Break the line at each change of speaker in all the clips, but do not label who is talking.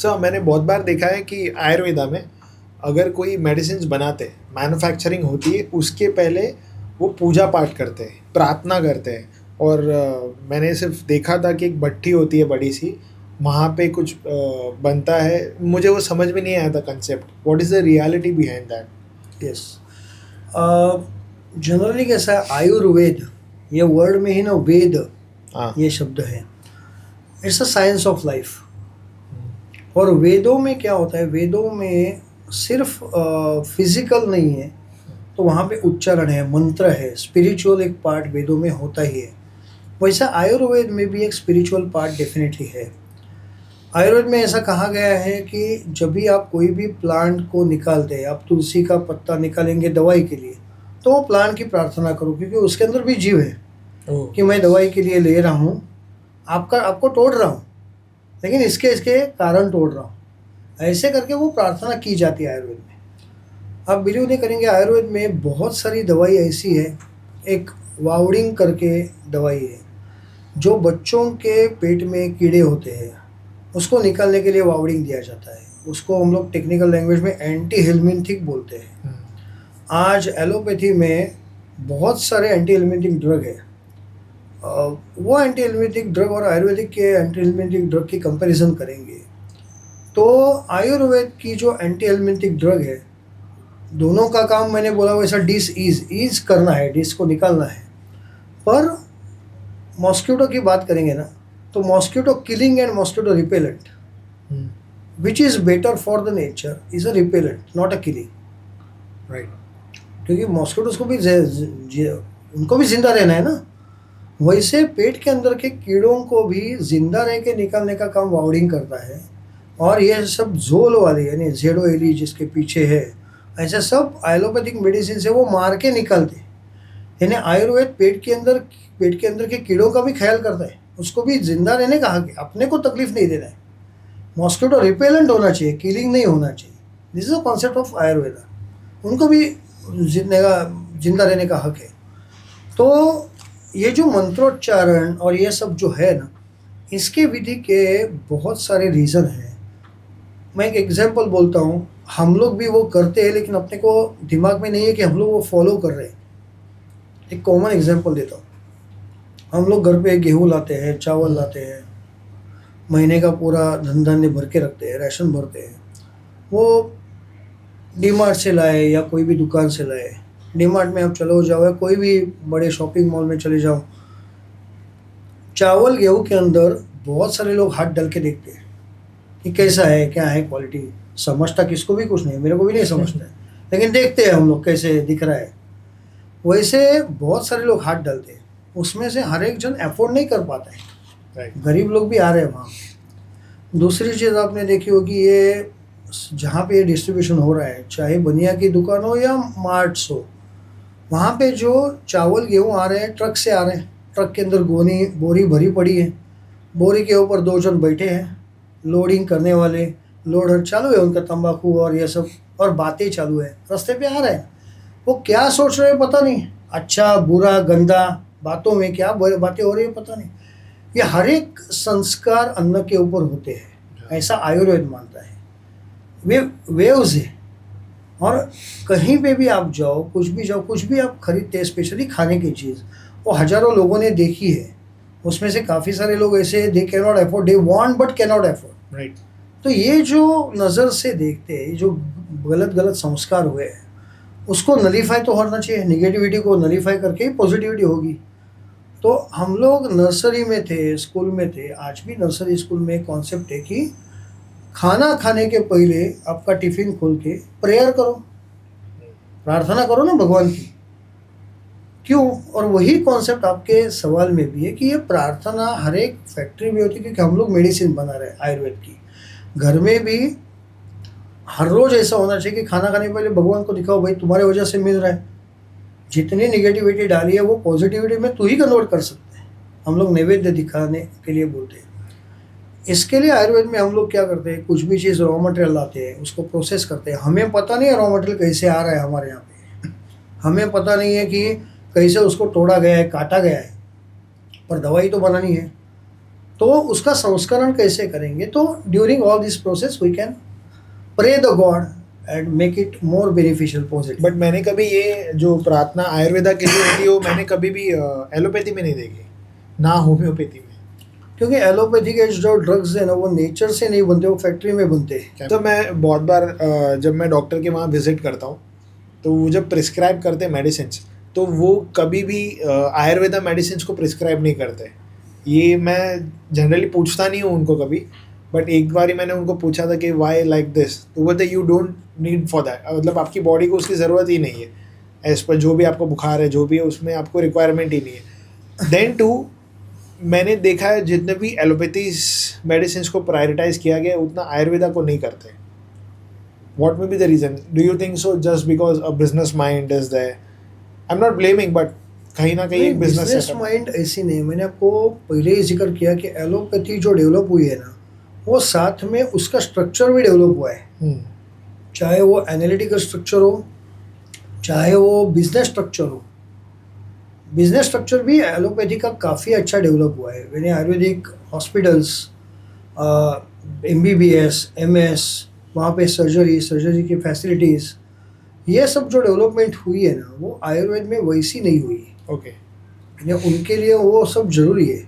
Sir मैंने बहुत बार देखा है कि आयुर्वेदा में अगर कोई मेडिसिन बनाते हैं, मैन्युफैक्चरिंग होती है, उसके पहले वो पूजा पाठ करते हैं, प्रार्थना करते हैं। और मैंने सिर्फ देखा था कि एक भट्टी होती है बड़ी सी, वहाँ पे कुछ बनता है। मुझे वो समझ में नहीं आया था concept, what is the reality behind that?
Yes, generally कैसा है, आयुर्वेद ये वर्ड में ही ना वेद
हाँ।
ये शब्द है, it's a science of life. और वेदों में क्या होता है, वेदों में सिर्फ फिजिकल नहीं है, तो वहाँ पे उच्चारण है, मंत्र है, स्पिरिचुअल एक पार्ट वेदों में होता ही है। वैसा आयुर्वेद में भी एक स्पिरिचुअल पार्ट डेफिनेटली है। आयुर्वेद में ऐसा कहा गया है कि जब भी आप कोई भी प्लांट को निकालते हैं, आप तुलसी का पत्ता निकालेंगे दवाई के लिए, तो वो प्लांट की प्रार्थना करो, क्योंकि उसके अंदर भी जीव है कि मैं दवाई के लिए ले रहा हूँ, आपको तोड़ रहा हूँ, लेकिन इसके इसके कारण तोड़ रहा हूँ। ऐसे करके वो प्रार्थना की जाती है आयुर्वेद में। आप बिलीव नहीं करेंगे, आयुर्वेद में बहुत सारी दवाई ऐसी है, एक वावडिंग करके दवाई है, जो बच्चों के पेट में कीड़े होते हैं उसको निकालने के लिए वावडिंग दिया जाता है। उसको हम लोग टेक्निकल लैंग्वेज में एंटी हेलमिंथिक बोलते हैं। आज एलोपैथी में बहुत सारे एंटी हेलमिंथिक ड्रग है। वो एंटी हेलमिंथिक ड्रग और आयुर्वेदिक के एंटी हेलमिंथिक ड्रग की कंपैरिजन करेंगे तो आयुर्वेद की जो एंटी हेलमिंथिक ड्रग है, दोनों का काम मैंने बोला वैसा ईज करना है, डिस को निकालना है। पर मॉस्किटो की बात करेंगे ना, तो mosquito killing and mosquito repellent, which is better for the nature is a repellent not a killing.
Right.
क्योंकि मॉस्किटोज को भी उनको भी जिंदा रहना है ना, वैसे पेट के अंदर के कीड़ों को भी जिंदा रह के निकालने का काम वावडिंग करता है। और ये सब जोल वाले यानी जेडो एली जिसके पीछे है, ऐसे सब एलोपैथिक मेडिसिन से वो मार के निकालते हैं। यानी आयुर्वेद पेट के अंदर के कीड़ों का भी ख्याल करता है, उसको भी जिंदा रहने का हक है, अपने को तकलीफ नहीं देना है। मॉस्किटो रिपेलेंट होना चाहिए, किलिंग नहीं होना चाहिए। This is a concept of Ayurveda. उनको भी जिंदा रहने का हक है। तो ये जो मंत्रोच्चारण और ये सब जो है ना, इसके विधि के बहुत सारे रीज़न हैं। मैं एक एग्जांपल बोलता हूँ, हम लोग भी वो करते हैं लेकिन अपने को दिमाग में नहीं है कि हम लोग वो फॉलो कर रहे हैं। एक कॉमन एग्जांपल देता हूँ, हम लोग घर पे गेहूँ लाते हैं, चावल लाते हैं, महीने का पूरा धन धान्य भर के रखते हैं, राशन भरते हैं। वो डीमार्ट से लाए या कोई भी दुकान से लाए, डीमार्ट में आप चलो जाओ या कोई भी बड़े शॉपिंग मॉल में चले जाओ, चावल गेहूँ के अंदर बहुत सारे लोग हाथ डाल के देखते हैं कि कैसा है, क्या है क्वालिटी। समझता किसको भी कुछ नहीं, मेरे को भी नहीं समझता है, लेकिन देखते हैं हम लोग कैसे दिख रहा है। वैसे बहुत सारे लोग हाथ डालते हैं, उसमें से हर एक जन अफोर्ड नहीं कर पाता है। गरीब लोग भी आ रहे हैं वहाँ। दूसरी चीज़ आपने देखी होगी, ये जहाँ पे ये डिस्ट्रीब्यूशन हो रहा है, चाहे बनिया की दुकान हो या मार्ट्स हो, वहाँ पे जो चावल गेहूँ आ रहे हैं ट्रक से आ रहे हैं, ट्रक के अंदर बोरी भरी पड़ी है, बोरी के ऊपर 2 जन बैठे हैं, लोडिंग करने वाले, लोडर चालू है उनका, तंबाकू और ये सब, और बातें चालू है, रास्ते पे आ रहे हैं। वो क्या सोच रहे हैं पता नहीं, अच्छा बुरा गंदा बातों में क्या बातें हो रही है पता नहीं। ये हर एक संस्कार अन्न के ऊपर होते हैं, ऐसा आयुर्वेद मानता है। वेव्स है। और कहीं पे भी आप जाओ, कुछ भी आप खरीदते हैं, स्पेशली खाने की चीज़, वो हज़ारों लोगों ने देखी है, उसमें से काफ़ी सारे लोग ऐसे दे can not afford, they want but can not afford.
Right.
तो ये जो नज़र से देखते हैं, जो गलत संस्कार हुए हैं, उसको नलीफाई तो होना चाहिए, निगेटिविटी को नलीफाई करके ही पॉजिटिविटी होगी। तो हम लोग नर्सरी में थे, स्कूल में थे, आज भी नर्सरी स्कूल में एक कॉन्सेप्ट है कि खाना खाने के पहले आपका टिफिन खोल के प्रेयर करो, प्रार्थना करो ना भगवान की। क्यों? और वही कॉन्सेप्ट आपके सवाल में भी है कि ये प्रार्थना हर एक फैक्ट्री में होती है, क्योंकि हम लोग मेडिसिन बना रहे हैं आयुर्वेद की। घर में भी हर रोज़ ऐसा होना चाहिए कि खाना खाने के पहले भगवान को दिखाओ, भाई तुम्हारे वजह से मिल रहा है। जितनी निगेटिविटी डाली है वो पॉजिटिविटी में तू ही कन्वर्ट कर सकते हैं। हम लोग नैवेद्य दिखाने के लिए बोलते हैं। इसके लिए आयुर्वेद में हम लोग क्या करते हैं, कुछ भी चीज़ रॉ मटेरियल लाते हैं, उसको प्रोसेस करते हैं। हमें पता नहीं है रॉ मटेरियल कैसे आ रहा है हमारे यहाँ पे, हमें पता नहीं है कि कैसे उसको तोड़ा गया है, काटा गया है, पर दवाई तो बनानी है। तो उसका संस्करण कैसे करेंगे? तो during all this process we can pray the god and make it more beneficial positive.
But मैंने कभी ये जो प्रार्थना आयुर्वेदा के लिए होती है वो मैंने कभी भी एलोपैथी में नहीं देखी, ना होम्योपैथी में।
क्योंकि एलोपैथी के जो ड्रग्स है ना वो नेचर से नहीं बनते, वो फैक्ट्री में बनते हैं।
तो मैं बहुत बार जब मैं डॉक्टर के वहाँ विजिट करता हूँ तो वो जब प्रिस्क्राइब करते हैं मेडिसिन तो वो कभी भी आयुर्वेदा मेडिसिन को प्रिस्क्राइब नहीं करते। ये मैं जनरली पूछता नहीं हूँ उनको कभी, बट एक बार ही मैंने उनको पूछा था कि वाई लाइक दिस, तो वो बोलते you don't need for that, मतलब आपकी बॉडी को उसकी ज़रूरत ही नहीं है, एज पर जो भी आपको बुखार है जो भी है उसमें आपको रिक्वायरमेंट ही नहीं है। देन टू मैंने देखा है जितने भी एलोपैथी मेडिसिन को प्रायोरिटाइज किया गया उतना आयुर्वेदा को नहीं करते। What may be the reason? Do you think so just because a business mind is there? I am not blaming, but कहीं ना कहीं एक
बिजनेस माइंड ऐसी नहीं। मैंने आपको पहले ही जिक्र किया कि एलोपैथी जो डेवलप हुई है ना वो साथ में उसका स्ट्रक्चर भी डेवलप हुआ है, चाहे वो एनालिटिकल स्ट्रक्चर हो चाहे वो बिजनेस स्ट्रक्चर हो। बिजनेस स्ट्रक्चर भी एलोपैथी का काफ़ी अच्छा डेवलप हुआ है। मैंने आयुर्वेदिक हॉस्पिटल्स, MBBS, MS, वहाँ पे सर्जरी की फैसिलिटीज़, ये सब जो डेवलपमेंट हुई है ना वो आयुर्वेद में वैसी नहीं हुई है।
ओके।
उनके लिए वो सब जरूरी है।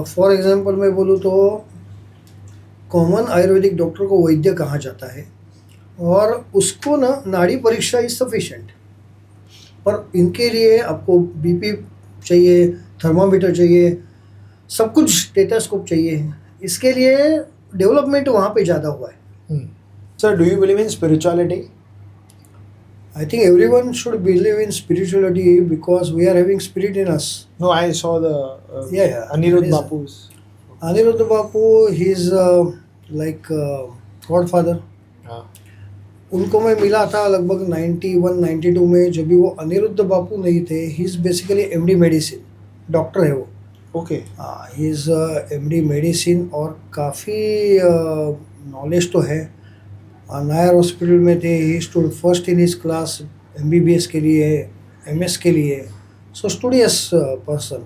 फॉर एग्जांपल मैं बोलूँ तो कॉमन आयुर्वेदिक डॉक्टर को वैद्य कहा जाता है और उसको ना नाड़ी परीक्षा इज सफिशेंट, पर इनके लिए आपको BP चाहिए, थर्मामीटर चाहिए, सब कुछ स्टेथोस्कोप चाहिए। इसके लिए डेवलपमेंट वहाँ पे ज़्यादा हुआ है।
Sir, do you believe in spirituality?
I think everyone should believe in spirituality because we are having spirit in us.
No, I saw the
Yeah.
Anirudh Bapu's.
Aniruddha Bapu, he's like godfather.
हाँ.
उनको मैं मिला था लगभग 91-92 में, जब भी वो अनिरुद्ध बापू नहीं थे। He is basically MD medicine, doctor है वो।
ओके।
हाँ, ही इज़ MD मेडिसिन और काफ़ी नॉलेज तो है। नायर हॉस्पिटल में थे, he stood first in his class MBBS के लिए, MS के लिए, सो स्टूडियस पर्सन।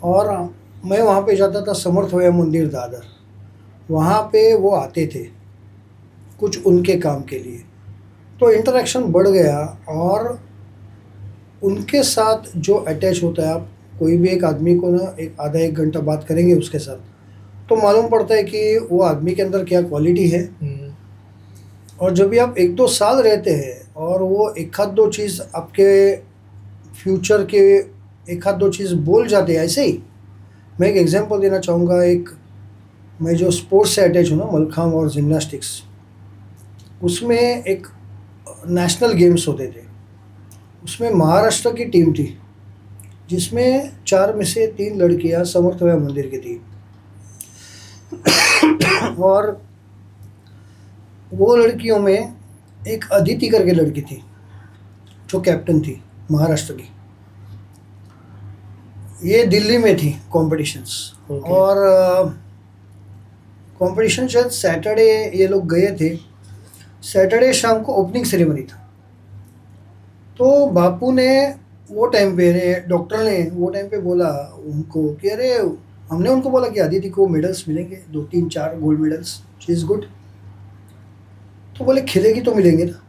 और मैं वहाँ पे जाता था समर्थ होया मंदिर दादर, वहाँ पे वो आते थे कुछ उनके काम के लिए, तो इंटरेक्शन बढ़ गया। और उनके साथ जो अटैच होता है, आप कोई भी एक आदमी को ना एक आधा एक घंटा बात करेंगे उसके साथ, तो मालूम पड़ता है कि वो आदमी के अंदर क्या क्वालिटी है। और जब भी आप 1-2 साल रहते हैं और वो एक आध दो चीज़ आपके फ्यूचर के एक आध दो चीज़ बोल जाते हैं। ऐसे ही मैं एक एग्जांपल देना चाहूँगा। मैं जो स्पोर्ट्स से अटैच हूँ ना, मलखाम और जिम्नास्टिक्स, उसमें एक नेशनल गेम्स होते थे, उसमें महाराष्ट्र की टीम थी जिसमें 4 में से 3 लड़कियाँ समर्थ होया मंदिर की थी। और वो लड़कियों में एक अदिति करके लड़की थी जो कैप्टन थी महाराष्ट्र की। ये दिल्ली में थी कॉम्पिटिशन्स।
Okay.
और कॉम्पिटिशन शायद सैटरडे ये लोग गए थे, सैटरडे शाम को ओपनिंग सेरेमनी था। तो बापू ने वो टाइम पे, डॉक्टर ने वो टाइम पे बोला उनको कि अरे, हमने उनको बोला कि अदिति को मेडल्स मिलेंगे, 2-3-4 gold medals, she is good. तो बोले खेलेगी तो मिलेंगे ना।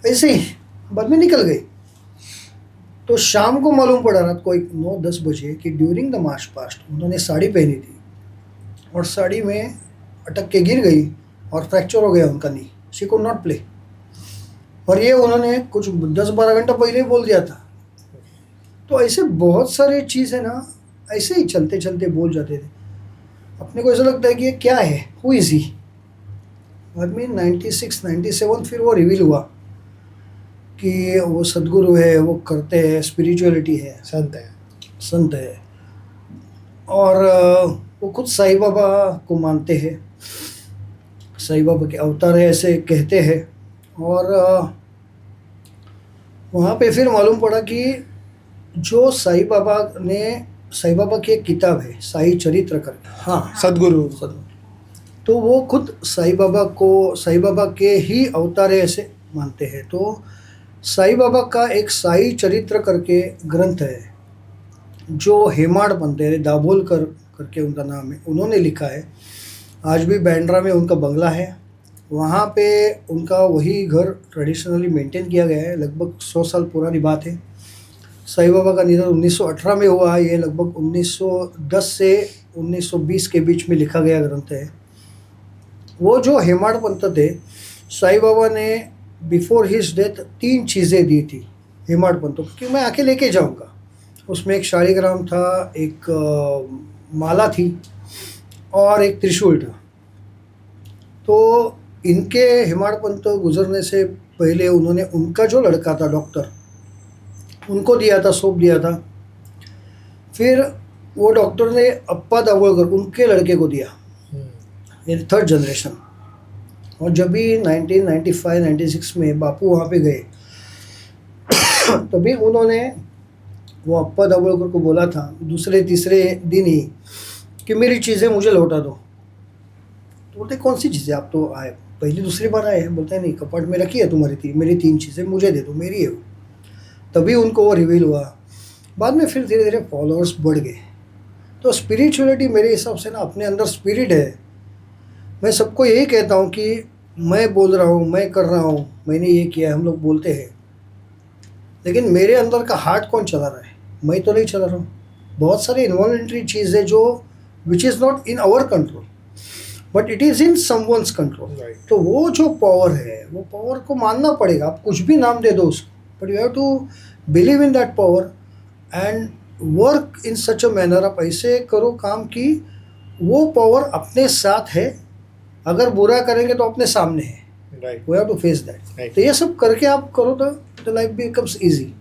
ऐसे ही बाद में निकल गई। तो शाम को मालूम पड़ा रात को 9-10 बजे कि ड्यूरिंग द मार्च पास्ट उन्होंने साड़ी पहनी थी और साड़ी में अटक के गिर गई और फ्रैक्चर हो गया उनका नी, शी कुड नॉट प्ले। और ये उन्होंने कुछ 10-12 घंटा पहले ही बोल दिया था। तो ऐसे बहुत सारे चीज़ है ना, ऐसे ही चलते चलते बोल जाते थे। अपने को ऐसा लगता है कि ये क्या है, हु इज़ ही। बाद में 96-97 फिर वो रिवील हुआ कि वो सदगुरु है, वो करते हैं, स्पिरिचुअलिटी है, संत है। और वो खुद साईं बाबा को मानते हैं, साईं बाबा के अवतार है ऐसे कहते हैं। और वहाँ पे फिर मालूम पड़ा कि जो साईं बाबा की एक किताब है साई चरित्र करके, हाँ,
सदगुरु,
तो वो खुद साईं बाबा के ही अवतार है ऐसे मानते हैं। तो साईं बाबा का एक साई चरित्र करके ग्रंथ है जो हेमाड़ बनते हैं, दाभोलकर करके उनका नाम है, उन्होंने लिखा है। आज भी बांद्रा में उनका बंगला है, वहाँ पे उनका वही घर ट्रेडिशनली मेंटेन किया गया है। लगभग 100 साल पुरानी बात है। साईं बाबा का निधन 1918 में हुआ है। ये लगभग 1910 से 1920 के बीच में लिखा गया ग्रंथ है। वो जो हेमाड़ पंथ थे, साईं बाबा ने बिफोर हिज डेथ 3 चीज़ें दी थी हेमाड़ पंथ को कि मैं आके लेके जाऊंगा। उसमें एक शालिग्राम था, एक माला थी और एक त्रिशूल था। तो इनके हेमाड़ पंथ गुजरने से पहले उन्होंने उनका जो लड़का था डॉक्टर, उनको दिया था, सौंप दिया था। फिर वो डॉक्टर ने अप्पा दाभोळकर उनके लड़के को दिया, ये 3rd जनरेशन। और जब भी 1995-96 में बापू वहाँ पे गए तभी उन्होंने वो अप्पा दाभोळकर को बोला था दूसरे तीसरे दिन ही कि मेरी चीज़ें मुझे लौटा दो। तो बोलते कौन सी चीज़ें, आप तो आए पहली दूसरी बार आए हैं। बोलते हैं नहीं, कपाट में रखी है तुम्हारी मेरी 3 चीज़ें, मुझे दे दो, मेरी है वो। तभी उनको वो रिवील हुआ। बाद में फिर धीरे धीरे फॉलोअर्स बढ़ गए। तो स्पिरिचुअलिटी मेरे हिसाब से ना अपने अंदर स्पिरिट है। मैं सबको यही कहता हूँ कि मैं बोल रहा हूँ, मैं कर रहा हूँ, मैंने ये किया, हम लोग बोलते हैं, लेकिन मेरे अंदर का हार्ट कौन चला रहा है? मैं तो नहीं चला रहा हूँ। बहुत सारी इन्वॉल्वेंट्री चीज़ है जो which is not in our control but it is in someone's control. तो वो जो पावर है, वो पावर को मानना पड़ेगा। आप कुछ भी नाम दे दो उसको, but you have to believe in that power and work in such a manner. आप ऐसे करो काम कि वो पावर अपने साथ है। अगर बुरा करेंगे तो अपने सामने है। We have to face that. तो ये सब करके आप करो तो life becomes easy.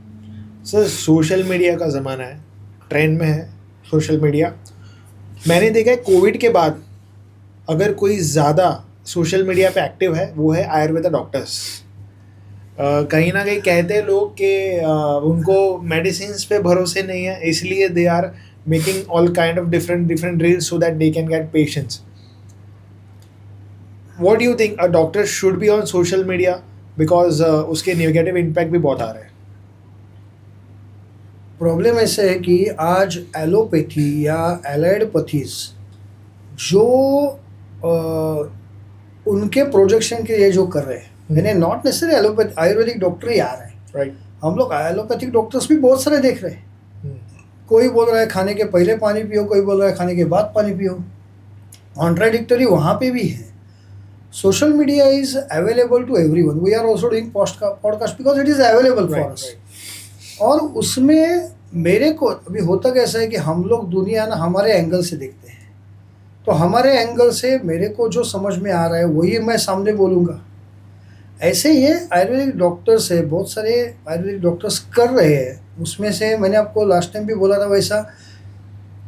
Sir, social media का ज़माना है, ट्रेंड में है सोशल मीडिया। मैंने देखा है कोविड के बाद अगर कोई ज़्यादा सोशल मीडिया पे एक्टिव है वो है आयुर्वेदा डॉक्टर्स। कहीं ना कहीं कहते हैं लोग कि उनको मेडिसिन पे भरोसे नहीं है, इसलिए they are making all kind of different reels so that they can get patients. What do you think a doctor should be on social media because उसके नेगेटिव इम्पैक्ट भी बहुत आ रहे हैं?
प्रॉब्लम ऐसा है कि आज एलोपैथी या एलाइडपैथीज जो उनके प्रोजेक्शन के लिए जो कर रहे हैं, यानी not necessary allopathy, ayurvedic doctor ही आ रहे हैं।
राइट।
हम लोग एलोपैथिक डॉक्टर्स भी बहुत सारे देख रहे हैं। कोई बोल रहा है खाने के पहले पानी पियो, कोई बोल रहा है खाने के बाद पानी पियो। कॉन्ट्राडिक्टरी वहाँ पे भी है। Social media is available to everyone. We are also doing podcast because it is available for us. और उसमें मेरे को अभी होता कैसा है कि हम लोग दुनिया ना हमारे एंगल से देखते हैं। तो हमारे एंगल से मेरे को जो समझ में आ रहा है वही मैं सामने बोलूँगा। ऐसे ही आयुर्वेदिक डॉक्टर्स है, बहुत सारे आयुर्वेदिक डॉक्टर्स कर रहे हैं। उसमें से मैंने आपको लास्ट टाइम भी बोला था वैसा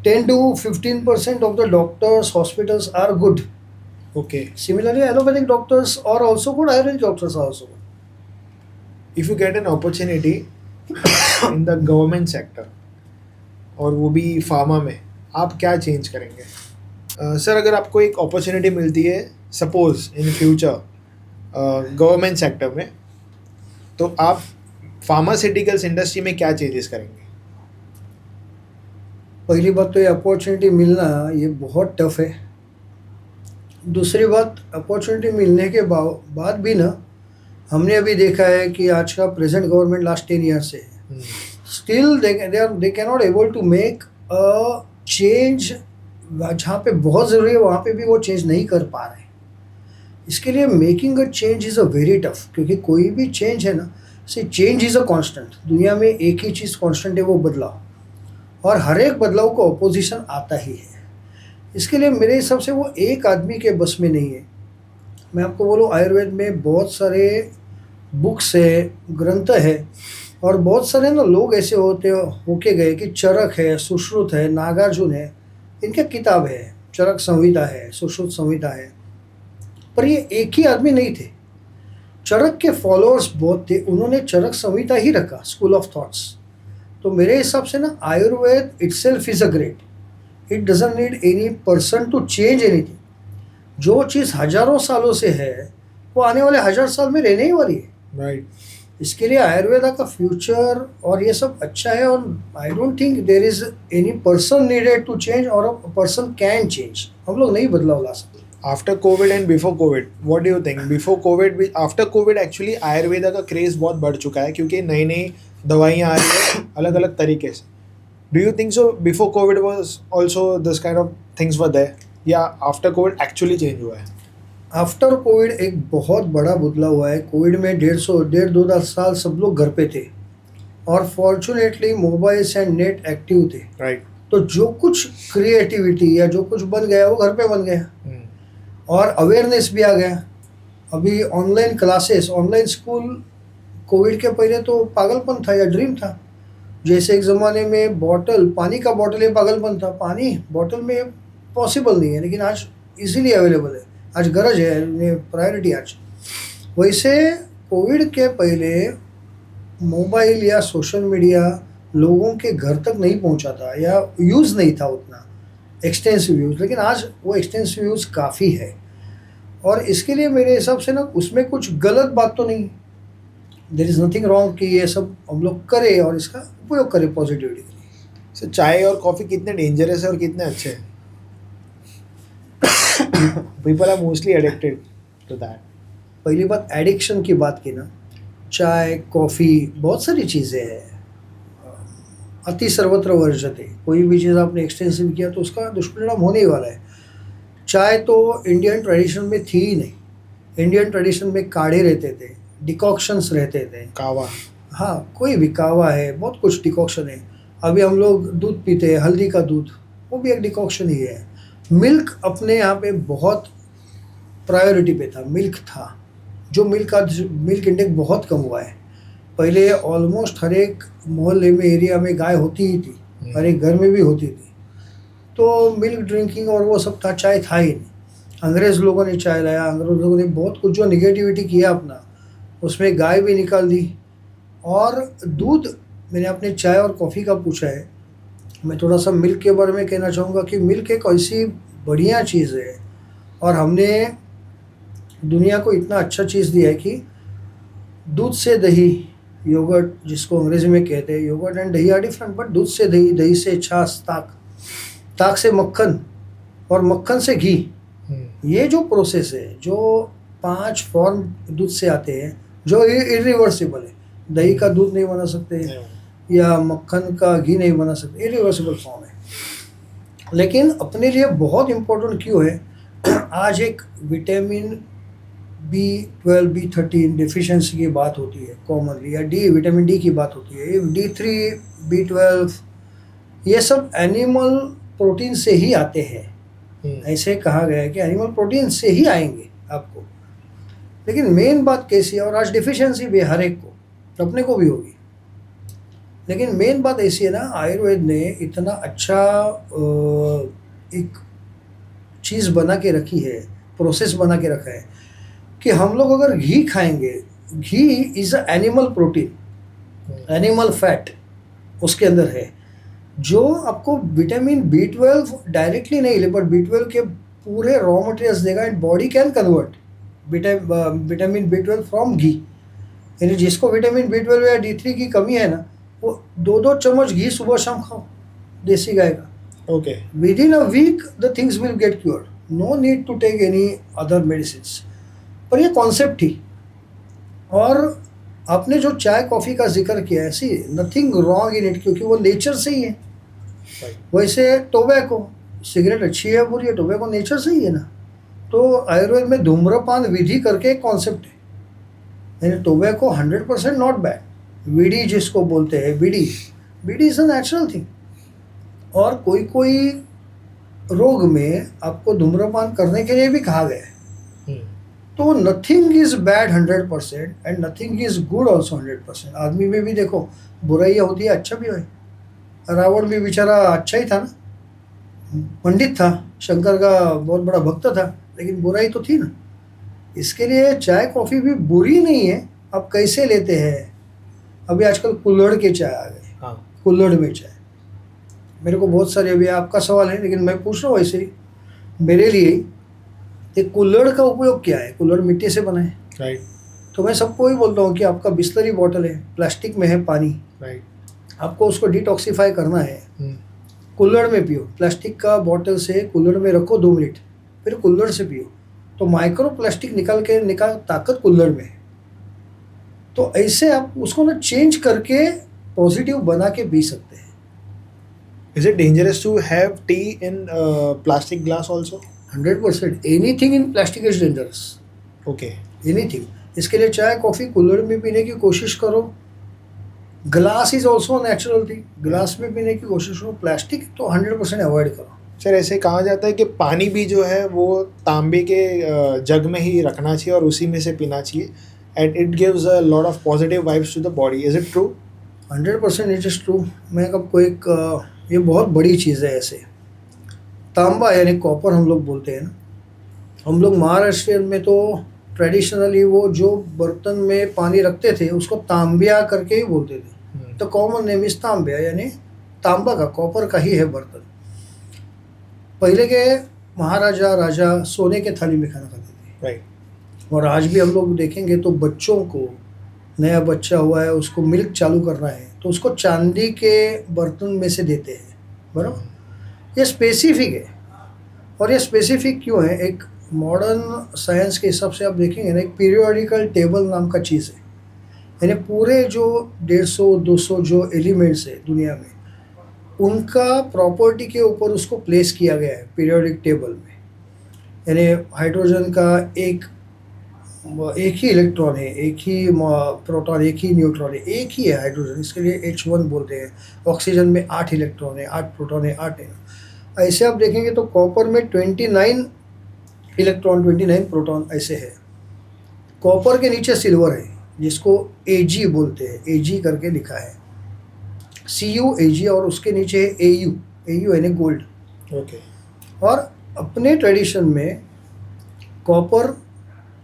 10 to 15% of the doctors hospitals are good.
Okay.
Similarly allopathic doctors are also good, Ayurvedic doctors are also good.
If you get an opportunity in the government sector और वो भी फार्मा में, आप क्या चेंज करेंगे? सर, अगर आपको एक अपॉर्चुनिटी मिलती है suppose in future government sector में, तो आप फार्मास्यूटिकल्स इंडस्ट्री में क्या चेंजेस करेंगे?
पहली बात तो ये अपॉर्चुनिटी मिलना ये बहुत टफ है। दूसरी बात, अपॉर्चुनिटी मिलने के बाद भी ना, हमने अभी देखा है कि आज का प्रेजेंट गवर्नमेंट लास्ट 10 ईयर से still they can not able to make a change. जहाँ पे बहुत ज़रूरी है वहाँ पे भी वो चेंज नहीं कर पा रहे। इसके लिए making a change is a very tough, क्योंकि कोई भी चेंज है ना, से चेंज इज़ अ कांस्टेंट। दुनिया में एक ही चीज़ कांस्टेंट है, वो बदलाव, और हर एक बदलाव को अपोजिशन आता ही है। इसके लिए मेरे हिसाब से वो एक आदमी के बस में नहीं है। मैं आपको बोलूँ, आयुर्वेद में बहुत सारे बुक्स है, ग्रंथ है, और बहुत सारे ना लोग ऐसे होके गए कि चरक है, सुश्रुत है, नागार्जुन है, इनके किताब है, चरक संहिता है, सुश्रुत संहिता है, पर ये एक ही आदमी नहीं थे। चरक के फॉलोअर्स बहुत थे, उन्होंने चरक संहिता ही रखा, स्कूल ऑफ थॉट्स। तो मेरे हिसाब से ना, Ayurveda itself is a great, it doesn't need any person to change anything. जो चीज़ हजारों सालों से है वो आने वाले 1000 साल में रहने ही वाली है।
राइट।
इसके लिए आयुर्वेदा का फ्यूचर और ये सब अच्छा है, और I don't think there is any person needed to change, और अ पर्सन कैन चेंज। हम लोग नहीं बदलाव ला सकते।
After Covid and before Covid, what do you think? Before Covid, after COVID actually Ayurveda का क्रेज बहुत बढ़ चुका है क्योंकि नई नई दवाइयाँ आ रही है अलग अलग तरीके से। Do you think so before COVID was also this kind of things were there, या आफ्टर कोविड एक्चुअली चेंज हुआ है?
आफ्टर कोविड एक बहुत बड़ा बदलाव हुआ है। कोविड में 1.5 साल सब लोग घर पे थे, और fortunately mobiles and net active थे।
राइट।
तो जो कुछ क्रिएटिविटी या जो कुछ बन गया वो घर पे बन गया, और अवेयरनेस भी आ गया। अभी online classes, online school, Covid के पहले तो पागलपन था या ड्रीम था। जैसे एक ज़माने में बॉटल, पानी का बॉटल, ये पागलपन था, पानी बॉटल में पॉसिबल नहीं है, लेकिन आज इजीली अवेलेबल है, आज गरज है, प्रायोरिटी आज। वैसे कोविड के पहले मोबाइल या सोशल मीडिया लोगों के घर तक नहीं पहुंचा था, या यूज़ नहीं था उतना एक्सटेंसिव यूज़, लेकिन आज वो एक्सटेंसिव यूज़ काफ़ी है। और इसके लिए मेरे हिसाब से ना उसमें कुछ गलत बात तो नहीं, देर इज़ नथिंग रॉन्ग कि ये सब हम लोग करें और इसका उपयोग करें पॉजिटिविटी के लिए।
सो चाय और कॉफ़ी कितने डेंजरस है और कितने अच्छे हैं? People are mostly addicted to that.
पहली बात, एडिक्शन की बात की ना, चाय कॉफ़ी बहुत सारी चीज़ें हैं, अति सर्वत्र वर्जते। कोई भी चीज़ आपने एक्सटेंसिव किया तो उसका दुष्परिणाम होने ही वाला है। चाय तो इंडियन ट्रेडिशन में थी ही नहीं। इंडियन ट्रेडिशन में काढ़े रहते थे, डिकॉक्शंस रहते थे,
कावा।
हाँ, कोई भी कावा है, बहुत कुछ डिकॉक्शन है। अभी हम लोग दूध पीते हैं, हल्दी का दूध, वो भी एक डिकॉक्शन ही है। मिल्क अपने यहाँ पे बहुत प्रायोरिटी पे था, मिल्क था, जो मिल्क इंटेक बहुत कम हुआ है। पहले ऑलमोस्ट हर एक मोहल्ले में, एरिया में गाय होती ही थी, हर एक घर में भी होती थी। तो मिल्क ड्रिंकिंग और वो सब था, चाय था ही नहीं। अंग्रेज़ लोगों ने चाय लाया, अंग्रेज़ लोगों ने बहुत कुछ जो निगेटिविटी किया अपना, उसमें गाय भी निकाल दी। और दूध, मैंने अपने चाय और कॉफ़ी का पूछा है, मैं थोड़ा सा मिल्क के बारे में कहना चाहूँगा कि मिल्क एक ऐसी बढ़िया चीज़ है, और हमने दुनिया को इतना अच्छा चीज़ दिया है कि दूध से दही, योगर्ट जिसको अंग्रेजी में कहते हैं, योगर्ट एंड दही आर डिफरेंट, बट दूध से दही, दही से छाछ, ताक, ताक से मक्खन, और मक्खन से घी। ये जो प्रोसेस है, जो 5 फॉर्म दूध से आते हैं, जो इरिवर्सिबल है। दही का दूध नहीं बना सकते, या मक्खन का घी नहीं बना सकते, इरिवर्सिबल फॉर्म है। लेकिन अपने लिए बहुत इम्पोर्टेंट क्यों है? आज एक विटामिन B12, B13 डिफिशिएंसी की बात होती है कॉमनली, या विटामिन डी की बात होती है, D3, B12, ये सब एनिमल प्रोटीन से ही आते हैं। ऐसे कहा गया है कि एनिमल प्रोटीन से ही आएंगे आपको। लेकिन मेन बात कैसी है, और आज डिफिशिएंसी भी हर एक को, अपने को भी होगी, लेकिन मेन बात ऐसी है ना, आयुर्वेद ने इतना अच्छा एक चीज़ बना के रखी है, प्रोसेस बना के रखा है कि हम लोग अगर घी खाएंगे, ghee is a animal protein, animal fat उसके अंदर है, जो आपको विटामिन B12 डायरेक्टली नहीं ले, बट B12 के पूरे रॉ मटेरियल्स देगा, and body can convert vitamin B12 from ghee. यानी जिसको विटामिन B12 या D3 की कमी है ना, वो 2-2 चम्मच घी सुबह शाम खाओ, देसी गाय का।
Okay.
Within a week the things will get cured, no need to take any other medicine. पर ये कॉन्सेप्ट थी। और आपने जो चाय कॉफ़ी का जिक्र किया है, सी नथिंग रॉन्ग इन इट, क्योंकि वो नेचर से ही है। वैसे टोबैको, सिगरेट अच्छी है बुरी है, टोबैको नेचर से ही है ना। तो आयुर्वेद में धूम्रपान विधि करके एक कॉन्सेप्ट है, यानी टोबैको 100% नॉट बैड। बीड़ी जिसको बोलते हैं, बीड़ी, बीड़ी इज़ अ नेचुरल थिंग। और कोई कोई रोग में आपको धूम्रपान करने के लिए भी कहा गया है। तो nothing is bad 100%, and nothing is good also 100%। आदमी में भी देखो बुराइयाँ होती है, अच्छा भी है। रावण भी बेचारा अच्छा ही था ना, पंडित था, शंकर का बहुत बड़ा भक्त था, लेकिन बुराई तो थी ना। इसके लिए चाय कॉफ़ी भी बुरी नहीं है, आप कैसे लेते हैं। अभी आजकल कुल्हड़ के चाय आ गए।
हाँ।
कुल्हड़ में चाय, मेरे को बहुत सारे, अभी आपका सवाल है लेकिन मैं पूछ रहा हूँ ऐसे ही मेरे लिए, ये कुल्हड़ का उपयोग क्या है? कुल्हड़ मिट्टी से बना है,
राइट।
तो मैं सबको ही बोलता हूँ कि आपका बिस्लरी बॉटल है, प्लास्टिक में है पानी,
राइट।
आपको उसको डिटॉक्सीफाई करना है, कुल्हड़ में पियो। प्लास्टिक का बॉटल से कुल्हड़ में रखो 2 मिनट, फिर कुल्हड़ से पियो, तो माइक्रो प्लास्टिक निकाल ताकत कुल्हड़ में है। तो ऐसे आप उसको ना चेंज करके पॉजिटिव बना के पी सकते हैं।
Is it dangerous to have tea in plastic glass also?
100%, anything in plastic is dangerous,
Okay.
Anything. इसके लिए चाय कॉफ़ी कुल्हड़ में पीने की कोशिश करो। Glass is also natural thing, glass में पीने की कोशिश करो। प्लास्टिक तो 100% अवॉइड करो।
सर ऐसे कहा जाता है कि पानी भी जो है वो तांबे के जग में ही रखना चाहिए और उसी में से पीना चाहिए, and it gives a lot of positive vibes to the body. Is it true?
100% it is true. मैं आपको एक ये बहुत बड़ी चीज़ है। ऐसे तांबा यानी कॉपर हम लोग बोलते हैं ना, हम लोग महाराष्ट्र में तो ट्रेडिशनली वो जो बर्तन में पानी रखते थे उसको तांबिया करके ही बोलते थे। तो कॉमन नेम इज तांबिया, यानी तांबा का, कॉपर का ही है बर्तन। पहले के महाराजा राजा सोने के थाली में खाना खाते थे।
राइट।
और आज भी हम लोग देखेंगे तो बच्चों को, नया बच्चा हुआ है उसको मिल्क चालू करना है तो उसको चांदी के बर्तन में से देते हैं, बराबर। ये स्पेसिफिक है। और ये स्पेसिफिक क्यों है? एक मॉडर्न साइंस के हिसाब से आप देखेंगे ना, एक पीरियोडिकल टेबल नाम का चीज़ है, यानी पूरे जो 150-200 जो एलिमेंट्स है दुनिया में, उनका प्रॉपर्टी के ऊपर उसको प्लेस किया गया है पीरियोडिक टेबल में। यानी हाइड्रोजन का एक ही इलेक्ट्रॉन है, एक ही प्रोटॉन, एक ही न्यूट्रॉन है, एक ही है हाइड्रोजन, इसके लिए H1 बोलते हैं। ऑक्सीजन में 8 इलेक्ट्रॉन है, 8 प्रोटॉन है, 8 है। ऐसे आप देखेंगे तो कॉपर में 29 इलेक्ट्रॉन, 29 प्रोटॉन ऐसे है। कॉपर के नीचे सिल्वर है जिसको Ag बोलते हैं, Ag करके लिखा है, Cu Ag, और उसके नीचे है Au यानी गोल्ड।
ओके।
और अपने ट्रेडिशन में कॉपर,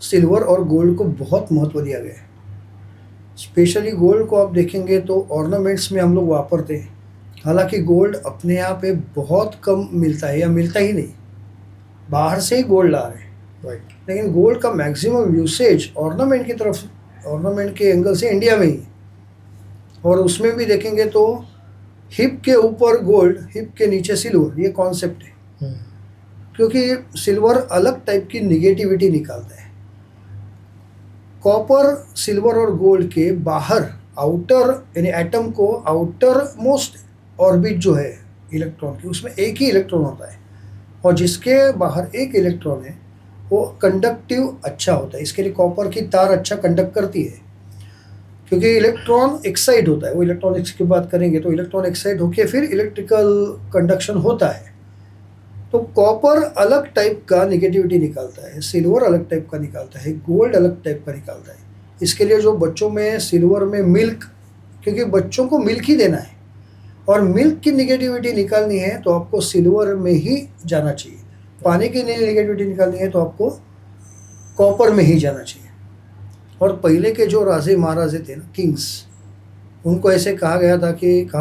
सिल्वर और गोल्ड को बहुत महत्व दिया गया है। स्पेशली गोल्ड को आप देखेंगे तो ऑर्नामेंट्स में हम लोग वापरते हैं। हालांकि गोल्ड अपने यहाँ पे बहुत कम मिलता है या मिलता ही नहीं, बाहर से ही गोल्ड ला रहे हैं।
राइट।
लेकिन गोल्ड का मैक्सिमम यूसेज ऑर्नामेंट की तरफ, ऑर्नामेंट के एंगल से इंडिया में ही। और उसमें भी देखेंगे तो हिप के ऊपर गोल्ड, हिप के नीचे सिल्वर, ये कॉन्सेप्ट है। क्योंकि सिल्वर अलग टाइप की निगेटिविटी निकालता है। कॉपर, सिल्वर और गोल्ड के बाहर आउटर यानी एटम को आउटर मोस्ट ऑर्बिट जो है इलेक्ट्रॉन की, उसमें एक ही इलेक्ट्रॉन होता है, और जिसके बाहर एक इलेक्ट्रॉन है वो कंडक्टिव अच्छा होता है। इसके लिए कॉपर की तार अच्छा कंडक्ट करती है, क्योंकि इलेक्ट्रॉन एक्साइट होता है। वो इलेक्ट्रॉनिक्स की बात करेंगे तो इलेक्ट्रॉन एक्साइट होकर फिर इलेक्ट्रिकल कंडक्शन होता है। तो कॉपर अलग टाइप का निगेटिविटी निकालता है, सिल्वर अलग टाइप का निकालता है, गोल्ड अलग टाइप का निकालता है। इसके लिए जो बच्चों में सिल्वर में मिल्क, क्योंकि बच्चों को मिल्क ही देना है और मिल्क की निगेटिविटी निकालनी है तो आपको सिल्वर में ही जाना चाहिए। पानी की निगेटिविटी निकालनी है तो आपको कॉपर में ही जाना चाहिए। और पहले के जो राजे महाराजे थे ना, किंग्स, उनको ऐसे कहा